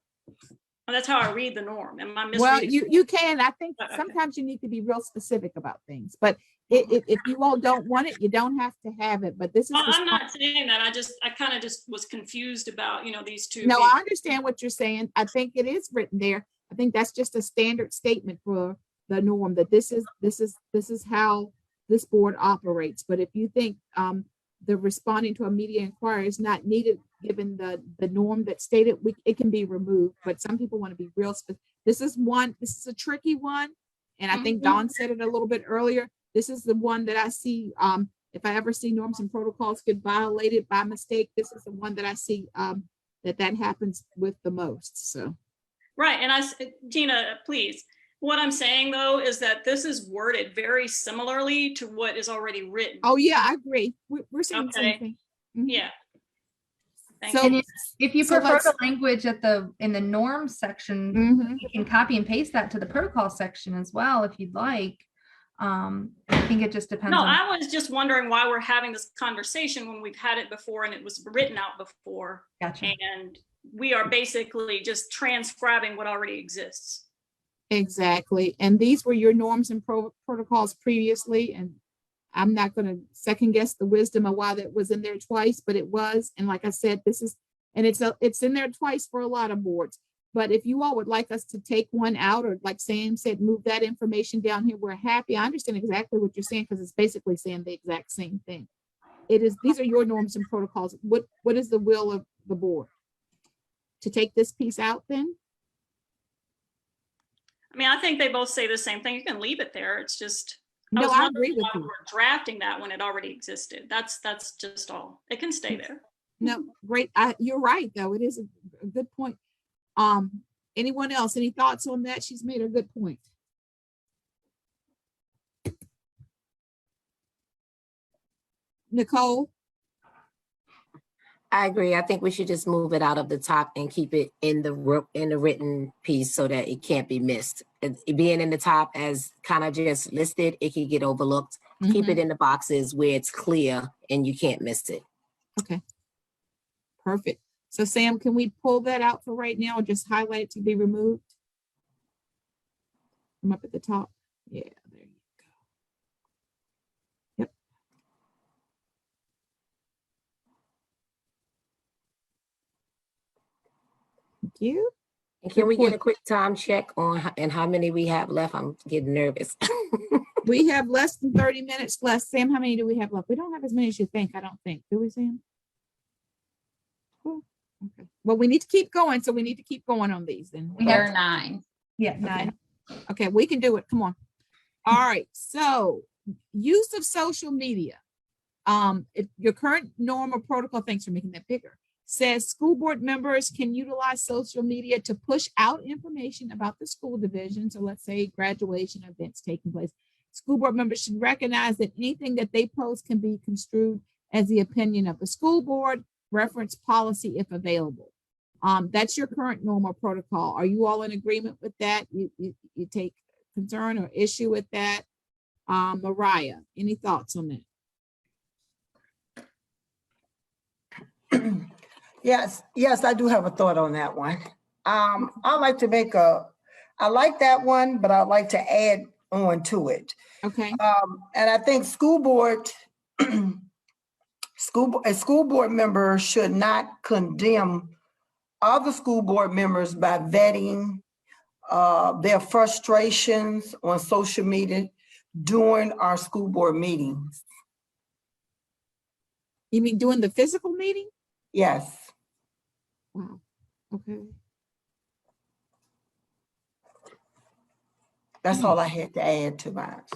And that's how I read the norm. Am I misreading? Well, you can. I think sometimes you need to be real specific about things, but if you all don't want it, you don't have to have it. But this is. I'm not saying that. I kind of just was confused about, these two. No, I understand what you're saying. I think it is written there. I think that's just a standard statement for the norm, that this is how this board operates. But if you think the responding to a media inquiry is not needed, given the norm that's stated, it can be removed. But some people want to be real specific. This is a tricky one. And I think Dawn said it a little bit earlier. This is the one that I see, if I ever see norms and protocols get violated by mistake, this is the one that I see that happens with the most. So. Right. And Gina, please. What I'm saying, though, is that this is worded very similarly to what is already written. Oh, yeah, I agree. We're saying the same thing. Mm-hmm. Yeah. So if you prefer the language in the norms section, you can copy and paste that to the protocol section as well, if you'd like. I think it just depends. No, I was just wondering why we're having this conversation when we've had it before and it was written out before. Gotcha. And we are basically just transcribing what already exists. Exactly. And these were your norms and protocols previously. And I'm not going to second guess the wisdom of why that was in there twice, but it was. And like I said, it's in there twice for a lot of boards. But if you all would like us to take one out, or like Sam said, move that information down here, we're happy. I understand exactly what you're saying, because it's basically saying the exact same thing. These are your norms and protocols. What is the will of the board? To take this piece out then? I mean, I think they both say the same thing. You can leave it there. It's just, no, I agree with you. We're drafting that when it already existed. That's just all. It can stay there. No, great. You're right, though. It is a good point. Anyone else? Any thoughts on that? She's made a good point. Nicole? I agree. I think we should just move it out of the top and keep it in the written piece so that it can't be missed. It being in the top as kind of just listed, it can get overlooked. Keep it in the boxes where it's clear and you can't miss it. Okay. Perfect. So Sam, can we pull that out for right now or just highlight it to be removed? From up at the top. Yeah, there you go. Yep. Thank you. And can Good we get a point. quick time check on and how many we have left? I'm getting nervous. We have less than 30 minutes left. Sam, how many do we have left? We don't have as many as you think, I don't think. Do we, Sam? Cool. Okay. Well, we need to keep going, so we need to keep going on these then. There are 9. Yeah, 9. Okay, we can do it. Come on. All right. So use of social media. If your current norm or protocol, thanks for making that bigger, says school board members can utilize social media to push out information about the school division. So let's say graduation events taking place. School board members should recognize that anything that they post can be construed as the opinion of the school board, reference policy if available. That's your current normal protocol. Are you all in agreement with that? You take concern or issue with that? Mariah, any thoughts on that? Yes, I do have a thought on that one. I like that one, but I'd like to add on to it. Okay. And I think a school board member should not condemn other school board members by vetting their frustrations on social media during our school board meetings. You mean during the physical meeting? Yes. Wow. Okay. That's all I had to add to that.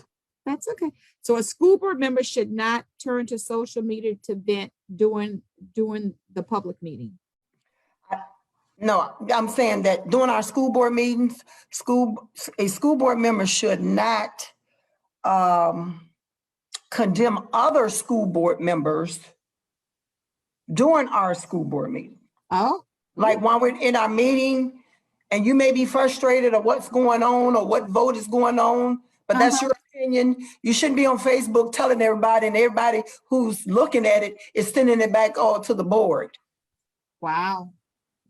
That's okay. So a school board member should not turn to social media to vent during the public meeting. No, I'm saying that during our school board meetings, a school board member should not condemn other school board members during our school board meeting. Oh. Like when we're in our meeting and you may be frustrated of what's going on or what vote is going on, but that's your opinion. You shouldn't be on Facebook telling everybody, and everybody who's looking at it is sending it back all to the board. Wow.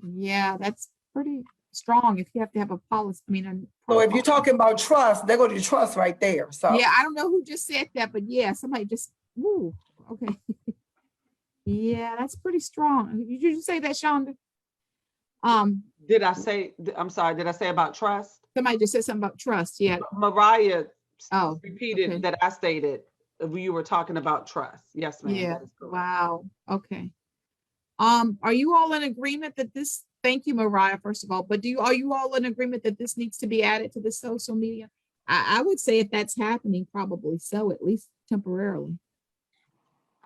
Yeah, that's pretty strong if you have to have a policy. I mean, So if you're talking about trust, there go to trust right there. So yeah, I don't know who just said that, but yeah, somebody just, woo, okay. Yeah, that's pretty strong. Did you just say that, Shonda? Did I say, I'm sorry, did I say about trust? Somebody just said something about trust, yeah. Mariah Oh, repeated okay. that I stated you were talking about trust. Yes, ma'am. Yeah, that is correct. wow, okay. Are you all in agreement that this, thank you, Mariah, first of all, but are you all in agreement that this needs to be added to the social media? I would say if that's happening, probably so, at least temporarily.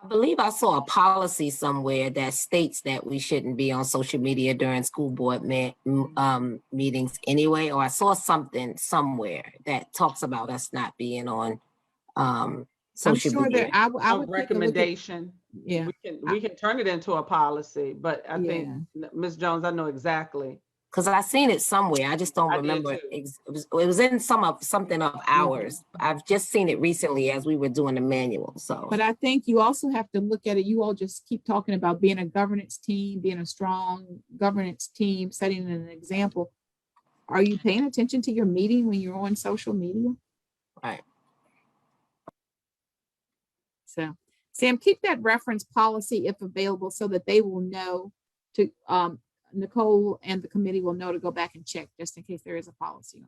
I believe I saw a policy somewhere that states that we shouldn't be on social media during school board meetings anyway, or I saw something somewhere that talks about us not being on social media. That I would recommendation. Yeah, we can turn it into a policy, but I think Ms. Jones, I know exactly. Because I seen it somewhere. I just don't remember. It was in something of ours. I've just seen it recently as we were doing the manual. So, but I think you also have to look at it. You all just keep talking about being a governance team, being a strong governance team, setting an example. Are you paying attention to your meeting when you're on social media? Right. So, Sam, keep that reference policy if available so that they will know to Nicole and the committee will know to go back and check just in case there is a policy on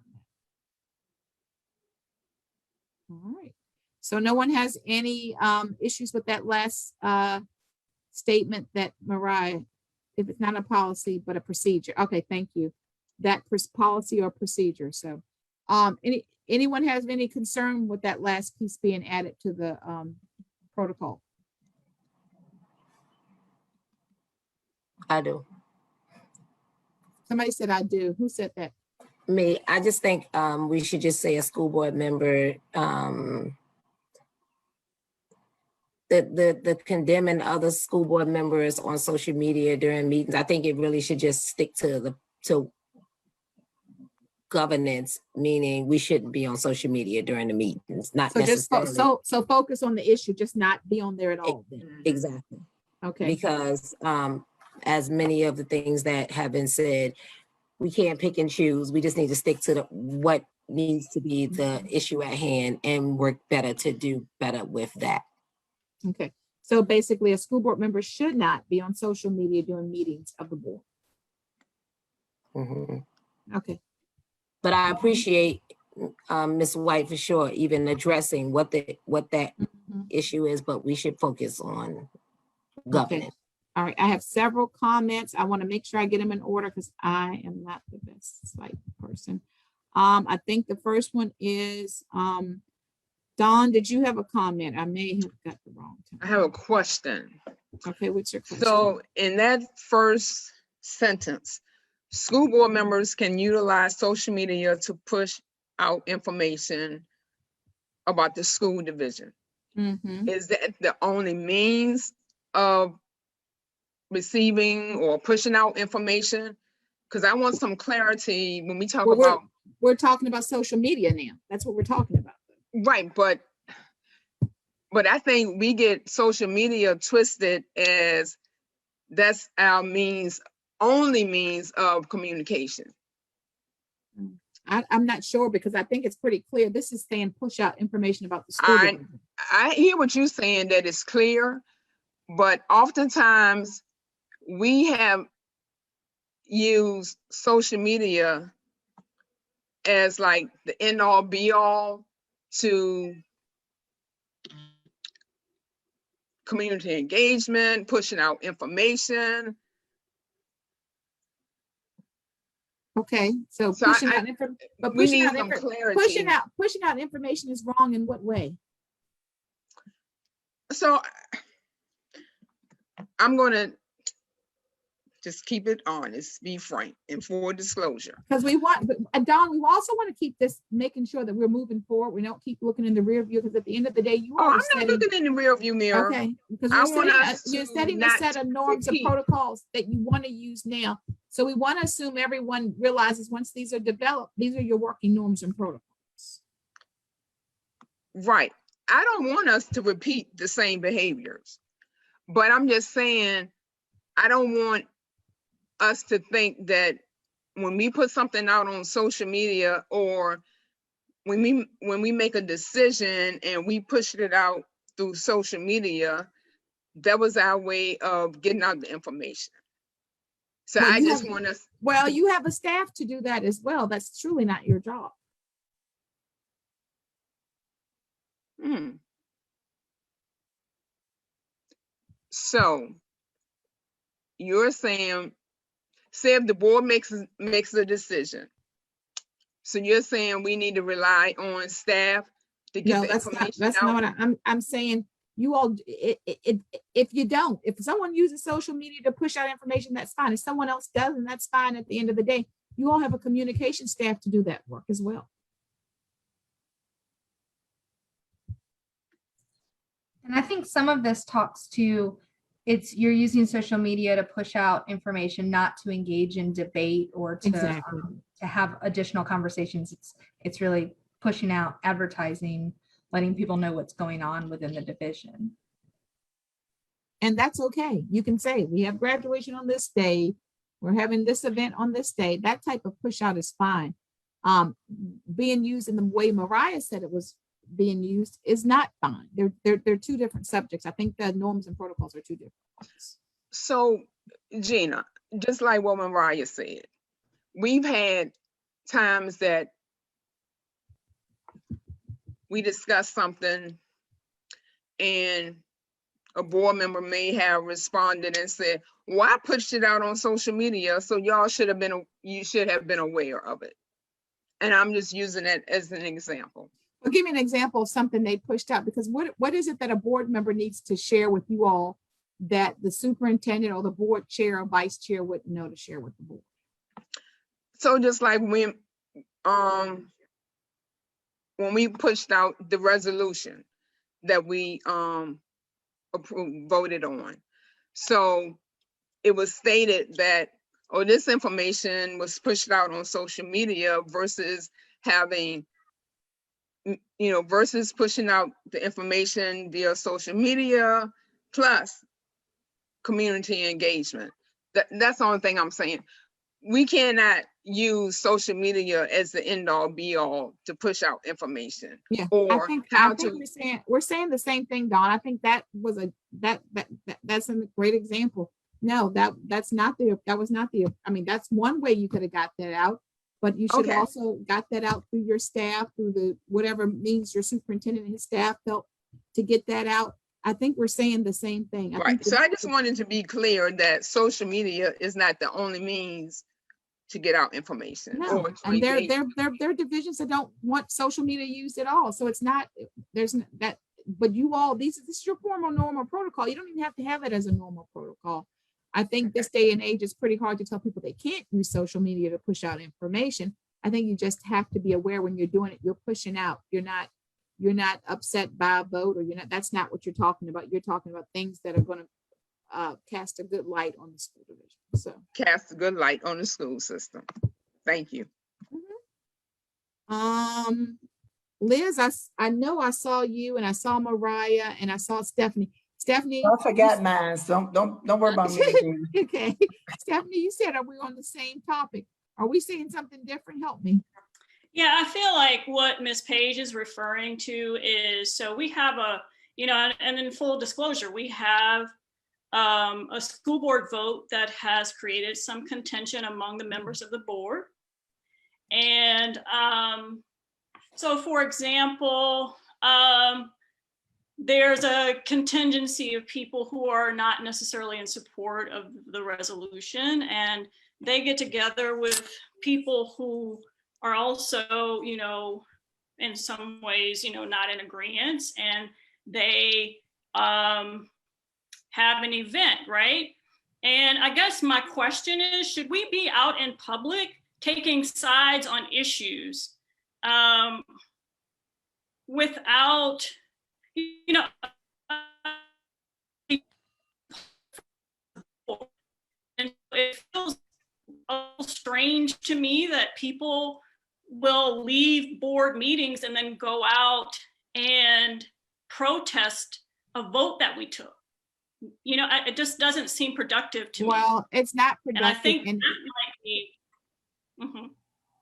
that. All right. So no one has any issues with that last statement that Mariah, if it's not a policy, but a procedure. Okay, thank you. That policy or procedure. So anyone has any concern with that last piece being added to the protocol? I do. Somebody said I do. Who said that? Me. I just think we should just say a school board member, the condemning other school board members on social media during meetings. I think it really should just stick to governance, meaning we shouldn't be on social media during the meetings, not so necessarily. So focus on the issue, just not be on there at all. Then. Exactly. Okay. Because as many of the things that have been said, we can't pick and choose. We just need to stick to what needs to be the issue at hand and work better to do better with that. Okay. So basically a school board member should not be on social media during meetings of the board. Mhm. Okay. But I appreciate Ms. White for sure, even addressing what that Mhm. issue is, but we should focus on Okay. governance. All right. I have several comments. I want to make sure I get them in order because I am not the best site person. I think the first one is Dawn, did you have a comment? I may have got the wrong time. I have a question. Okay, what's your question? So in that first sentence, school board members can utilize social media to push out information about the school division. Mhm. Is that the only means of receiving or pushing out information? Because I want some clarity when we talk Well, about, we're talking about social media now. That's what we're talking about. right, but I think we get social media twisted as that's our only means of communication. I'm not sure because I think it's pretty clear. This is saying push out information about the school division. I hear what you're saying, that it's clear, but oftentimes we have used social media as like the end all be all to community engagement, pushing out information. Okay, so So pushing out information, but we pushing need out some clarity. pushing out information is wrong in what way? So I'm gonna just keep it honest, be frank, and full disclosure. Because we want, Don, we also want to keep this, making sure that we're moving forward. We don't keep looking in the rear view because at the end of the day, you are I'm not looking in the rear view mirror. Okay, because you're setting a set of norms and protocols that you want to use now. So we want to assume everyone realizes once these are developed, these are your working norms and protocols. Right. I don't want us to repeat the same behaviors, but I'm just saying, I don't want us to think that when we put something out on social media or when we make a decision and we push it out through social media, that was our way of getting out the information. So Well, I just want us. Well, you have a staff to do that as well. That's truly not your job. So you're saying, say if the board makes a decision. So you're saying we need to rely on staff to get the information that's out? not what I'm saying. You all, if someone uses social media to push out information, that's fine. If someone else does, and that's fine. At the end of the day, you all have a communication staff to do that work as well. And I think some of this talks to, you're using social media to push out information, not to engage in debate or to have additional conversations. It's really pushing out advertising, letting people know what's going on within the division. And that's okay. You can say, we have graduation on this day. We're having this event on this day. That type of push out is fine. Being used in the way Mariah said it was being used is not fine. They're two different subjects. I think the norms and protocols are two different ones. So Gina, just like what Mariah said, we've had times that we discussed something and a board member may have responded and said, well, I pushed it out on social media, so you should have been aware of it. And I'm just using it as an example. Well, give me an example of something they pushed out, because what is it that a board member needs to share with you all that the superintendent or the board chair or vice chair wouldn't know to share with the board? So just like when we pushed out the resolution that we voted on. So it was stated that, oh, this information was pushed out on social media versus having, versus pushing out the information via social media plus community engagement. That's the only thing I'm saying. We cannot use social media as the end all be all to push out information. Yeah, or I think we're saying the same thing, Dawn. I think that was that's a great example. No, that was not the, I mean, that's one way you could have got that out, but you should have Okay. also got that out through your staff, through the, whatever means your superintendent and his staff felt to get that out. I think we're saying the same thing. I Right. think So I just wanted to be clear that social media is not the only means to get out information. no, or to and there engage. are divisions that don't want social media used at all. So it's not, there's that, but you all, this is your formal normal protocol. You don't even have to have it as a normal protocol. I think this day and age, it's pretty hard to tell people they can't use social media to push out information. I think you just have to be aware when you're doing it, you're pushing out. You're not upset by a vote, or that's not what you're talking about. You're talking about things that are going to cast a good light on the school division. So Cast a good light on the school system. Thank you. Liz, I know I saw you, and I saw Mariah, and I saw Stephanie. Stephanie, I forgot mine. So don't worry about me again. okay. Stephanie, you said, are we on the same topic? Are we saying something different? Help me. Yeah, I feel like what Ms. Page is referring to is, so we have and in full disclosure, we have a school board vote that has created some contention among the members of the board. And so for example, there's a contingency of people who are not necessarily in support of the resolution, and they get together with people who are also, in some ways, not in agreement, and they have an event, right? And I guess my question is, should we be out in public taking sides on issues without, and it feels a little strange to me that people will leave board meetings and then go out and protest a vote that we took. It just doesn't seem productive to me. Well, it's not And productive. I think and that might be,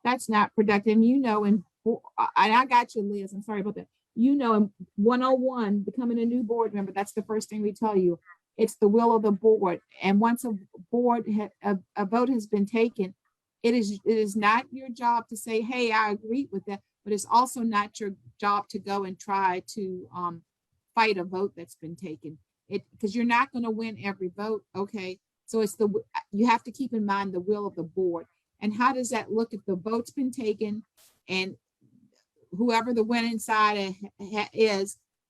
that's not productive. And I got you, Liz. I'm sorry about that. In 101, becoming a new board member, that's the first thing we tell you. It's the will of the board. And once a vote has been taken, it is not your job to say, hey, I agree with that, but it's also not your job to go and try to fight a vote that's been taken. Because you're not going to win every vote. Okay. So you have to keep in mind the will of the board. And how does that look if the vote's been taken and whoever the winning side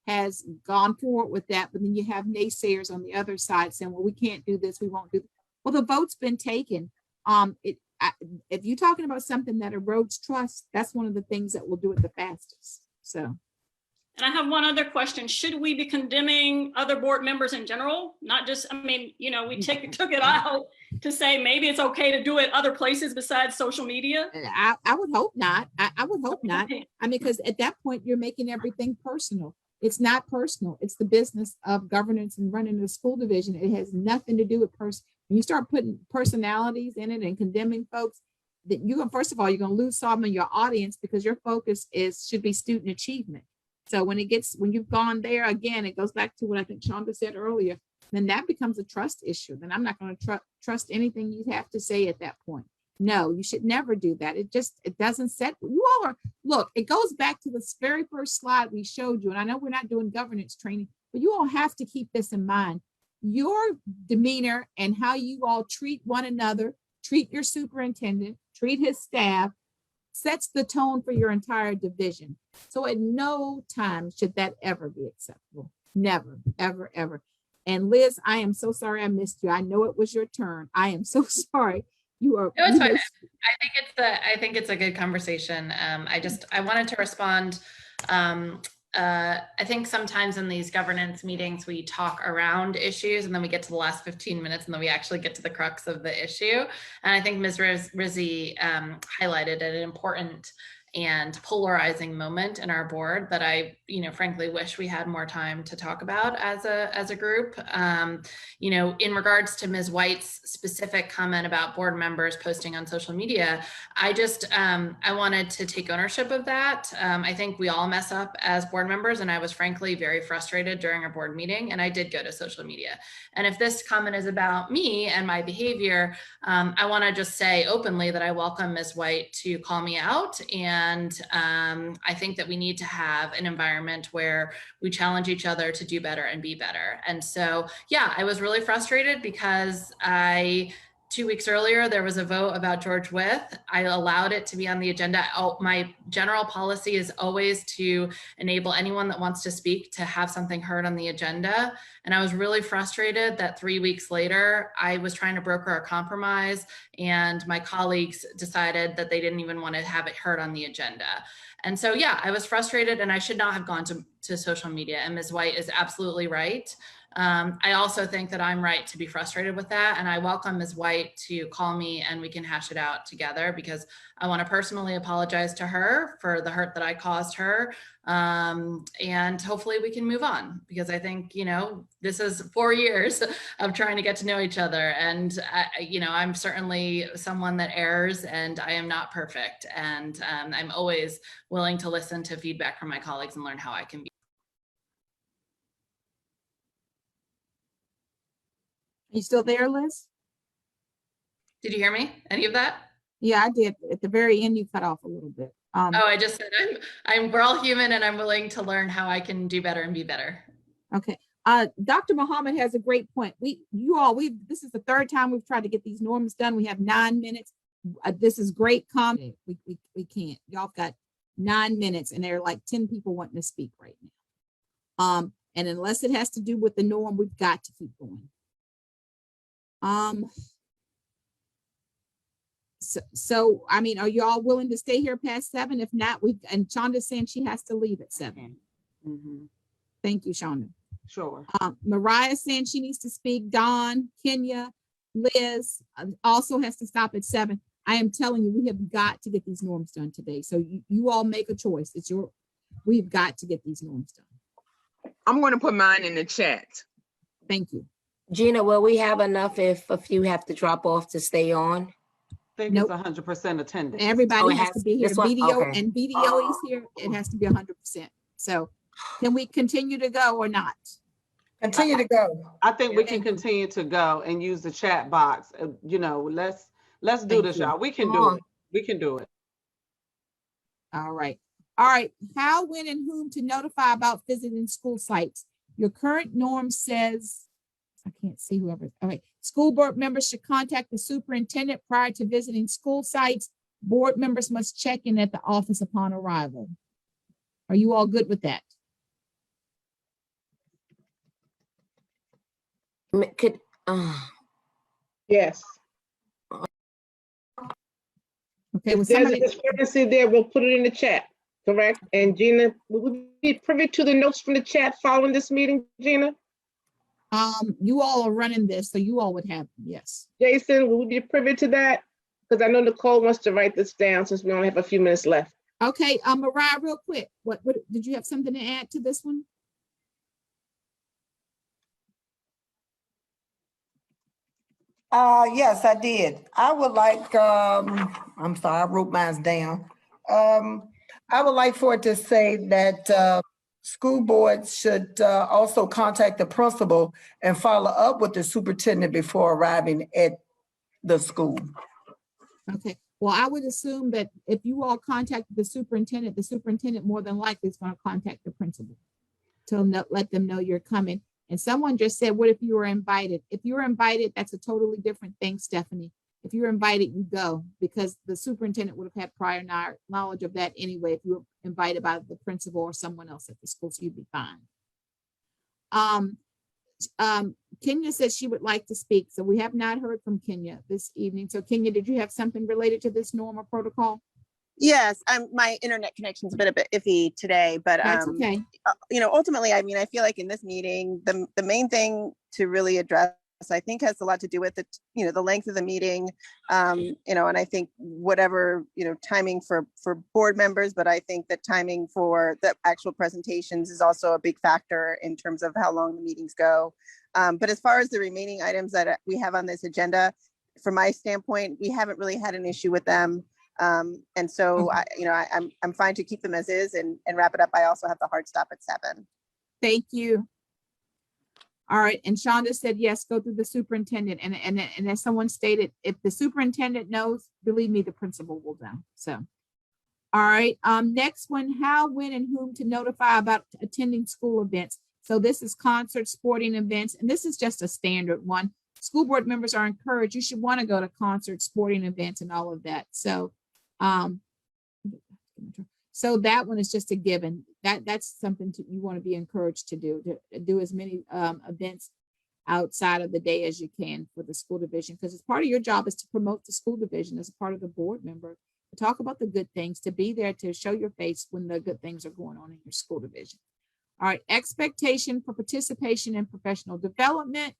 has gone forward with that, but then you have naysayers on the other side saying, well, we can't do this, we won't do. Well, the vote's been taken. If you're talking about something that erodes trust, that's one of the things that will do it the fastest. So. And I have one other question. Should we be condemning other board members in general? Not just, we took it out to say maybe it's okay to do it other places besides social media. I would hope not. I would hope not. Because at that point, you're making everything personal. It's not personal. It's the business of governance and running the school division. It has nothing to do with person. When you start putting personalities in it and condemning folks, that first of all, you're going to lose some of your audience because your focus should be student achievement. So when you've gone there again, it goes back to what I think Shonda said earlier, then that becomes a trust issue. Then I'm not going to trust anything you have to say at that point. No, you should never do that. It doesn't set, you all are, look, it goes back to this very first slide we showed you. And I know we're not doing governance training, but you all have to keep this in mind. Your demeanor and how you all treat one another, treat your superintendent, treat his staff, sets the tone for your entire division. So at no time should that ever be acceptable. Never, ever, ever. And Liz, I am so sorry I missed you. I know it was your turn. I am so sorry. You are. No, it's fine. I think it's a good conversation. I wanted to respond. I think sometimes in these governance meetings, we talk around issues and then we get to the last 15 minutes and then we actually get to the crux of the issue. And I think Ms. Rizzi highlighted an important and polarizing moment in our board that I, frankly wish we had more time to talk about as a group. In regards to Ms. White's specific comment about board members posting on social media, I wanted to take ownership of that. I think we all mess up as board members, and I was frankly very frustrated during a board meeting, and I did go to social media. And if this comment is about me and my behavior, I want to just say openly that I welcome Ms. White to call me out. And I think that we need to have an environment where we challenge each other to do better and be better. And so, yeah, I was really frustrated because 2 weeks earlier, there was a vote about George Wythe. I allowed it to be on the agenda. My general policy is always to enable anyone that wants to speak to have something heard on the agenda. And I was really frustrated that 3 weeks later, I was trying to broker a compromise and my colleagues decided that they didn't even want to have it heard on the agenda. And so, yeah, I was frustrated and I should not have gone to social media. And Ms. White is absolutely right. I also think that I'm right to be frustrated with that. And I welcome Ms. White to call me and we can hash it out together, because I want to personally apologize to her for the hurt that I caused her. And hopefully we can move on, because I think, this is 4 years of trying to get to know each other. And, I'm certainly someone that errs and I am not perfect. And I'm always willing to listen to feedback from my colleagues and learn how I can be. Are you still there, Liz? Did you hear me? Any of that? Yeah, I did. At the very end, you cut off a little bit. I just said we're all human and I'm willing to learn how I can do better and be better. Okay. Dr. Muhammad has a great point. This is the third time we've tried to get these norms done. We have 9 minutes. This is great comment. We can't. Y'all got 9 minutes and there are like 10 people wanting to speak right now. And unless it has to do with the norm, we've got to keep going. So I mean, are you all willing to stay here past 7? If not, and Shonda's saying she has to leave at 7. Mm-hmm. Thank you, Shonda. Sure. Mariah's saying she needs to speak. Dawn, Kenya, Liz also has to stop at 7. I am telling you, we have got to get these norms done today. So you all make a choice. We've got to get these norms done. I'm going to put mine in the chat. Thank you. Gina, will we have enough if a few have to drop off to stay on? I think Nope. it's 100% attendance. Everybody has to be here. this one? BDO Okay. and BDO is here. It has to be 100%. So can we continue to go or not? Continue to go. I think we can continue to go and use the chat box. Let's do this, y'all. We can do it. We can do it. All right. All right. How, when, and whom to notify about visiting school sites. Your current norm says, I can't see whoever. All right. School board members should contact the superintendent prior to visiting school sites. Board members must check in at the office upon arrival. Are you all good with that? Yes. Okay. Well, If there's a somebody, discrepancy there, we'll put it in the chat, correct? And Gina, will we be privy to the notes from the chat following this meeting, Gina? you all are running this, so you all would have, yes. Jason, will we be privy to that? Because I know Nicole wants to write this down since we only have a few minutes left. Okay, Mariah, real quick, what did you have something to add to this one? Yes, I did. I would like, I'm sorry, I wrote mine down. I would like for it to say that school boards should also contact the principal and follow up with the superintendent before arriving at the school. Okay, well, I would assume that if you all contact the superintendent more than likely is going to contact the principal to let them know you're coming. And someone just said, what if you were invited? If you were invited, that's a totally different thing, Stephanie. If you're invited, you go, because the superintendent would have had prior knowledge of that anyway, if you were invited by the principal or someone else at the school, so you'd be fine. Kenya says she would like to speak, so we have not heard from Kenya this evening. So Kenya, did you have something related to this normal protocol? Yes, my internet connection's been a bit iffy today, but That's okay. ultimately, I mean, I feel like in this meeting, the main thing to really address I think has a lot to do with the length of the meeting, and I think whatever, timing for board members, but I think that timing for the actual presentations is also a big factor in terms of how long the meetings go. But as far as the remaining items that we have on this agenda, from my standpoint, we haven't really had an issue with them. And so, I'm fine to keep them as is and wrap it up. I also have the hard stop at 7. Thank you. All right, and Shonda said, yes, go through the superintendent. And as someone stated, if the superintendent knows, believe me, the principal will know. So, all right, next one, how, when, and whom to notify about attending school events. So this is concerts, sporting events, and this is just a standard one. School board members are encouraged. You should want to go to concerts, sporting events, and all of that. So, so that one is just a given. That's something you want to be encouraged to do as many events outside of the day as you can for the school division, because it's part of your job is to promote the school division as a part of the board member, to talk about the good things, to be there to show your face when the good things are going on in your school division. All right, expectation for participation in professional development.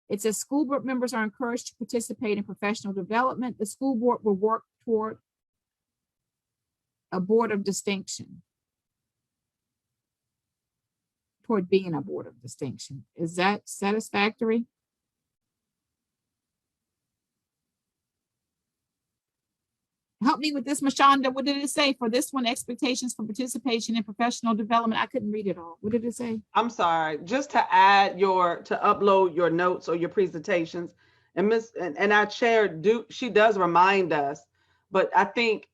It says school board members are encouraged to participate in professional development. The school board will work toward a board of distinction. Toward being a board of distinction. Is that satisfactory? Help me with this, Mashonda. What did it say for this one? Expectations for participation in professional development. I couldn't read it all. What did it say? I'm sorry, just to add to upload your notes or your presentations. And our chair, she does remind us, but I think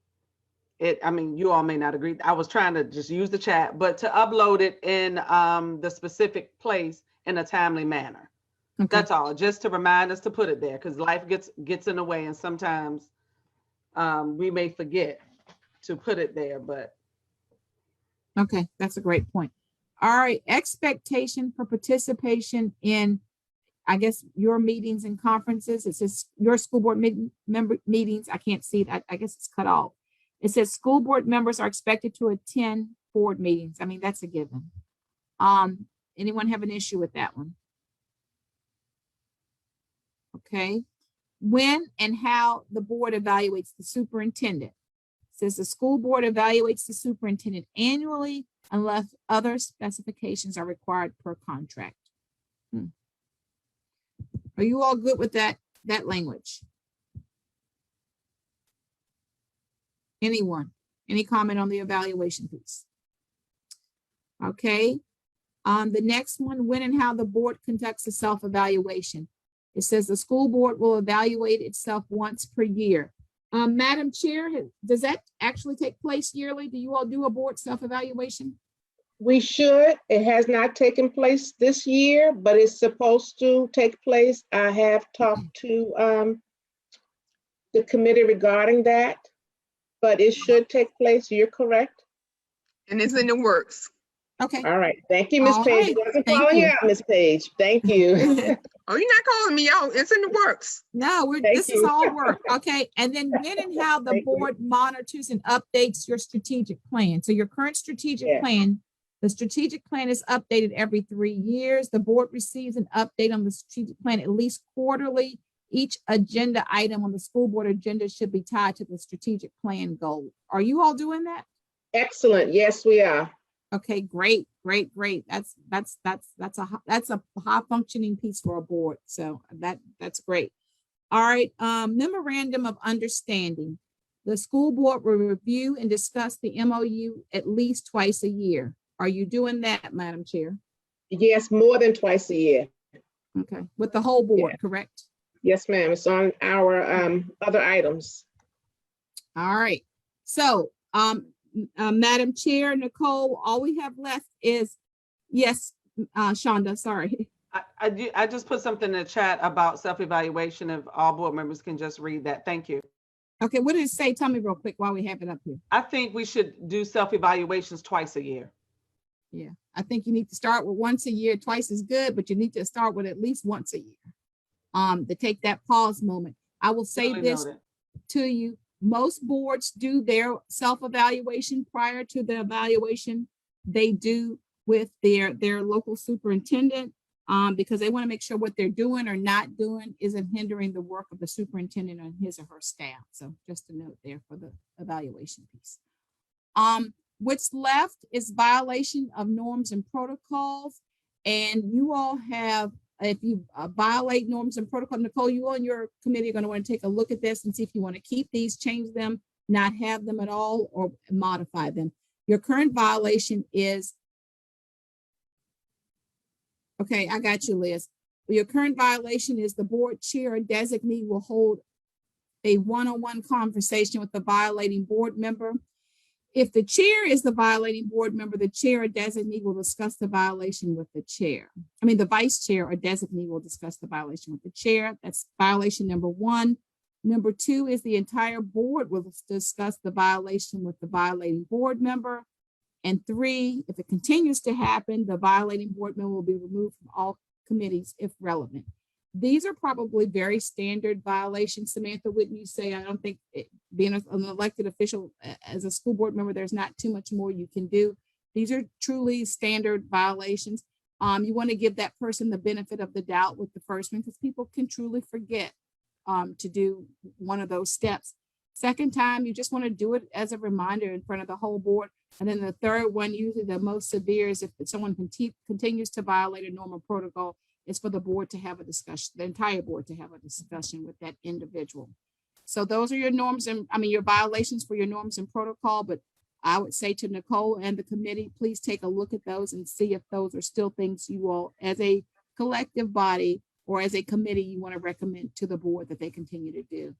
you all may not agree. I was trying to just use the chat, but to upload it in the specific place in a timely manner. Okay. That's all, just to remind us to put it there, because life gets in the way, and sometimes we may forget to put it there, but. Okay, that's a great point. All right, expectation for participation in, I guess, your meetings and conferences. It says your school board member meetings. I can't see that. I guess it's cut off. It says school board members are expected to attend board meetings. I mean, that's a given. Anyone have an issue with that one? Okay. When and how the board evaluates the superintendent. It says the school board evaluates the superintendent annually unless other specifications are required per contract. Are you all good with that language? Anyone? Any comment on the evaluation piece? Okay. The next one, when and how the board conducts a self-evaluation. It says the school board will evaluate itself once per year. Madam Chair, does that actually take place yearly? Do you all do a board self-evaluation? We should. It has not taken place this year, but it's supposed to take place. I have talked to the committee regarding that, but it should take place. You're correct. And it's in the works. Okay. All right. Thank you, Ms. Page. I wasn't calling you out, Ms. Page. Thank you. Oh, you're not calling me out. It's in the works. No, this is all work. Okay. And then when and how the board monitors and updates your strategic plan. So your current strategic plan, the strategic plan is updated every 3 years. The board receives an update on the strategic plan at least quarterly. Each agenda item on the school board agenda should be tied to the strategic plan goal. Are you all doing that? Excellent. Yes, we are. Okay, great. That's a high functioning piece for a board. So that's great. All right, memorandum of understanding. The school board will review and discuss the MOU at least twice a year. Are you doing that, Madam Chair? Yes, more than twice a year. Okay, with the whole board, correct? Yes, ma'am. It's on our other items. All right. So, Madam Chair, Nicole, all we have left is, yes, Shonda, sorry. I just put something in the chat about self-evaluation. If all board members can just read that. Thank you. Okay, what did it say? Tell me real quick while we have it up here. I think we should do self-evaluations twice a year. Yeah, I think you need to start with once a year. Twice is good, but you need to start with at least once a year. To take that pause moment. I will say this to you. Most boards do their self-evaluation prior to the evaluation they do with their local superintendent. because they want to make sure what they're doing or not doing isn't hindering the work of the superintendent and his or her staff. So just a note there for the evaluation piece. What's left is violation of norms and protocols. And you all have, if you violate norms and protocol, Nicole, you and your committee are going to want to take a look at this and see if you want to keep these, change them, not have them at all, or modify them. Your current violation is, okay, I got you, Liz. Your current violation is the board chair or designee will hold a one-on-one conversation with the violating board member. If the chair is the violating board member, the chair or designee will discuss the violation with the chair. I mean, the vice chair or designee will discuss the violation with the chair. That's violation number one. Number two is the entire board will discuss the violation with the violating board member. And three, if it continues to happen, the violating board member will be removed from all committees if relevant. These are probably very standard violations. Samantha, wouldn't you say? I don't think being an elected official as a school board member, there's not too much more you can do. These are truly standard violations. You want to give that person the benefit of the doubt with the first one because people can truly forget to do one of those steps. Second time, you just want to do it as a reminder in front of the whole board. And then the third one, usually the most severe, is if someone continues to violate a normal protocol, it's for the board to have a discussion, the entire board to have a discussion with that individual. So those are your norms and your violations for your norms and protocol. But I would say to Nicole and the committee, please take a look at those and see if those are still things you all, as a collective body or as a committee, you want to recommend to the board that they continue to do.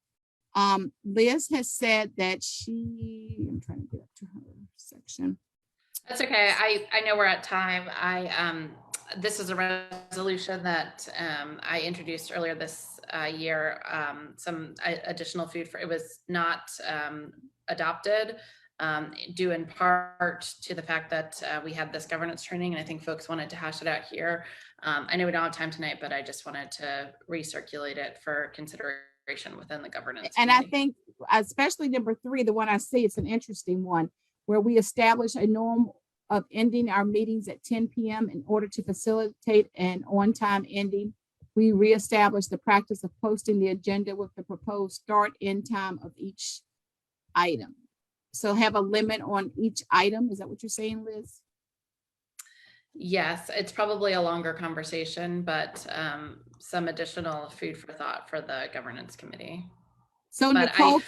Liz has said that I'm trying to get up to her section. That's okay. I know we're at time. This is a resolution that I introduced earlier this year. Some additional food for it was not adopted, due in part to the fact that we had this governance training, and I think folks wanted to hash it out here. I know we don't have time tonight, but I just wanted to recirculate it for consideration within the governance. And committee. I think especially number 3, the one I see, it's an interesting one, where we establish a norm of ending our meetings at 10 p.m. in order to facilitate an on-time ending. We reestablish the practice of posting the agenda with the proposed start end time of each item. So have a limit on each item. Is that what you're saying, Liz? Yes, it's probably a longer conversation, but some additional food for thought for the governance committee. So but Nicole,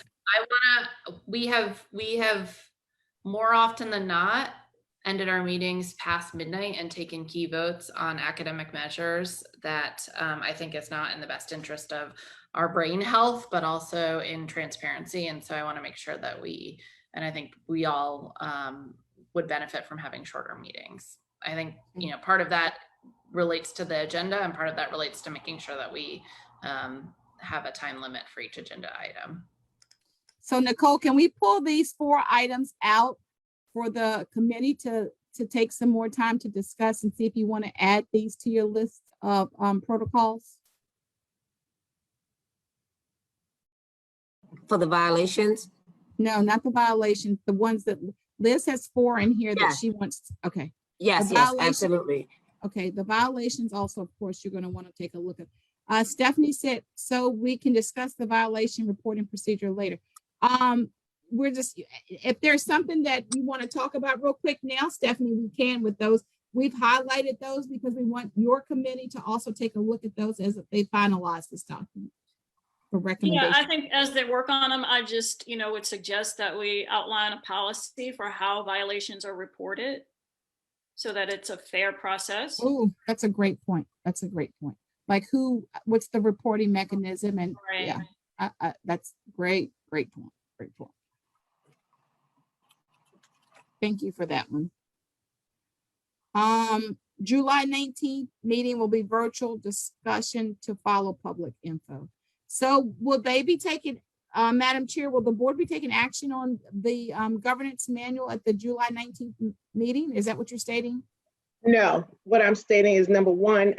we have more often than not ended our meetings past midnight and taken key votes on academic measures that I think is not in the best interest of our brain health, but also in transparency. And so I want to make sure that and I think we all would benefit from having shorter meetings. I think, part of that relates to the agenda and part of that relates to making sure that we have a time limit for each agenda item. So Nicole, can we pull these 4 items out for the committee to take some more time to discuss and see if you want to add these to your list of protocols? For the violations? No, not the violations, the ones that Liz has 4 in here that she wants. Okay. Yes, absolutely. Okay, the violations also, of course, you're going to want to take a look at. Stephanie said, so we can discuss the violation reporting procedure later. We're just, if there's something that you want to talk about real quick now, Stephanie, we can with those. We've highlighted those because we want your committee to also take a look at those as they finalize this document for recommendation. Yeah, I think as they work on them, I just, would suggest that we outline a policy for how violations are reported so that it's a fair process. Oh, that's a great point. That's a great point. Like what's the reporting mechanism? And right. Yeah, that's great point. Great point. Thank you for that one. July 19th meeting will be virtual discussion to follow public info. So will they be taking, Madam Chair, will the board be taking action on the governance manual at the July 19th meeting? Is that what you're stating? No, what I'm stating is number 1,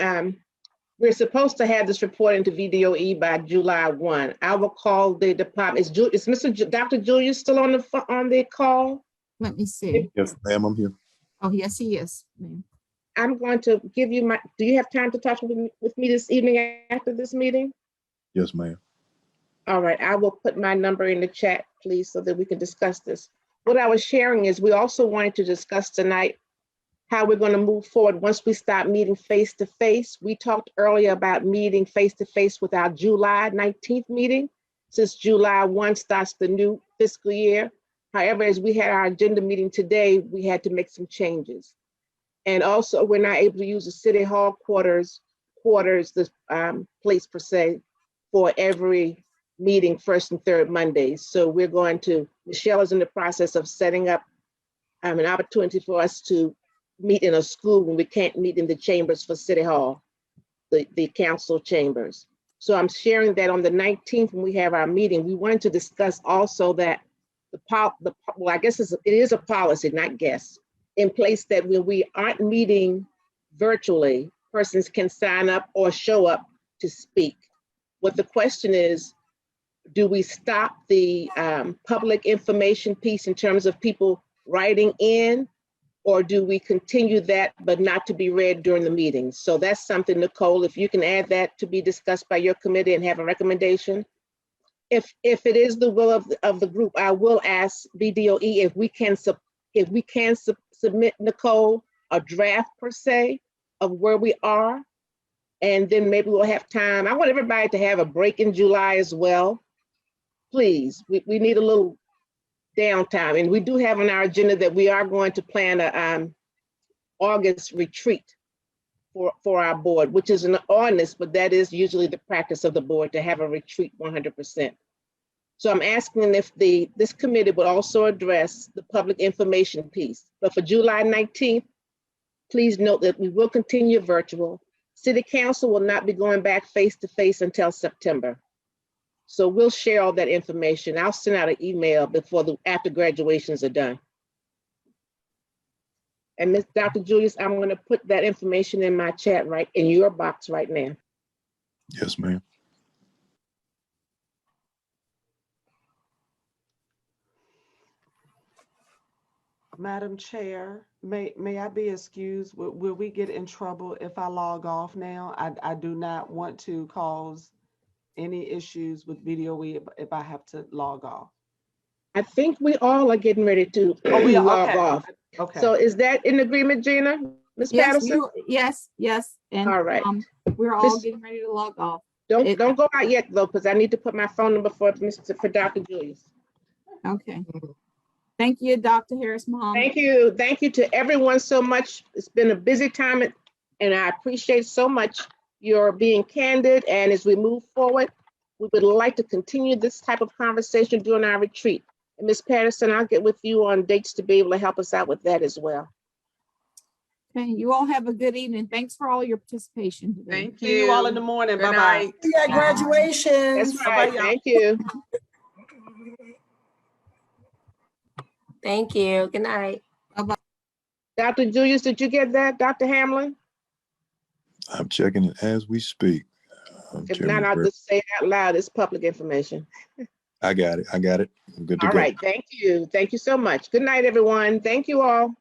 we're supposed to have this report into VDOE by July 1. I will call the department. Is Dr. Julius still on the call? Let me see. Yes, ma'am, I'm here. Oh, yes, he is, ma'am. I'm going to give you my, do you have time to talk with me this evening after this meeting? Yes, ma'am. All right, I will put my number in the chat, please, so that we can discuss this. What I was sharing is we also wanted to discuss tonight how we're going to move forward once we start meeting face to face. We talked earlier about meeting face to face with our July 19th meeting, since July 1 starts the new fiscal year. However, as we had our agenda meeting today, we had to make some changes. And also, we're not able to use the city hall quarters, the place per se, for every meeting first and third Mondays. So we're going to, Michelle is in the process of setting up an opportunity for us to meet in a school when we can't meet in the chambers for City Hall, the council chambers. So I'm sharing that on the 19th when we have our meeting. We wanted to discuss also that well, I guess it is a policy, not guess, in place that when we aren't meeting virtually, persons can sign up or show up to speak. What the question is, do we stop the public information piece in terms of people writing in, or do we continue that but not to be read during the meeting? So that's something, Nicole, if you can add that to be discussed by your committee and have a recommendation. If it is the will of the group, I will ask BDOE if we can submit, Nicole, a draft per se of where we are, and then maybe we'll have time. I want everybody to have a break in July as well. Please, we need a little downtime, and we do have on our agenda that we are going to plan a August retreat for our board, which is an ordinance, but that is usually the practice of the board to have a retreat 100%. So I'm asking if this committee would also address the public information piece. But for July 19th, please note that we will continue virtual. City Council will not be going back face to face until September. So we'll share all that information. I'll send out an email after graduations are done. And Dr. Julius, I'm going to put that information in my chat in your box right now. Yes, ma'am. Madam Chair, may I be excused? Will we get in trouble if I log off now? I do not want to cause any issues with BDOE if I have to log off. I think we all are getting ready to log off. Okay. So is that in agreement, Gina? Ms. Patterson? Yes. And all right. We're all getting ready to log off. Don't go out yet though, because I need to put my phone number for Dr. Julius. Okay. Thank you, Dr. Harris, Mom. Thank you. Thank you to everyone so much. It's been a busy time, and I appreciate so much your being candid. And as we move forward, we would like to continue this type of conversation during our retreat. And Ms. Patterson, I'll get with you on dates to be able to help us out with that as well. Okay, you all have a good evening. Thanks for all your participation today. Thank you. See you all in the morning. Good Bye-bye. night. Yeah, graduations. That's right. Thank you. Thank you. Good night. Bye-bye. Dr. Julius, did you get that? Dr. Hamlin? I'm checking it as we speak. If not, I'll just say it out loud. It's public information. I got it. I'm good to go. All right. Thank you. Thank you so much. Good night, everyone. Thank you all.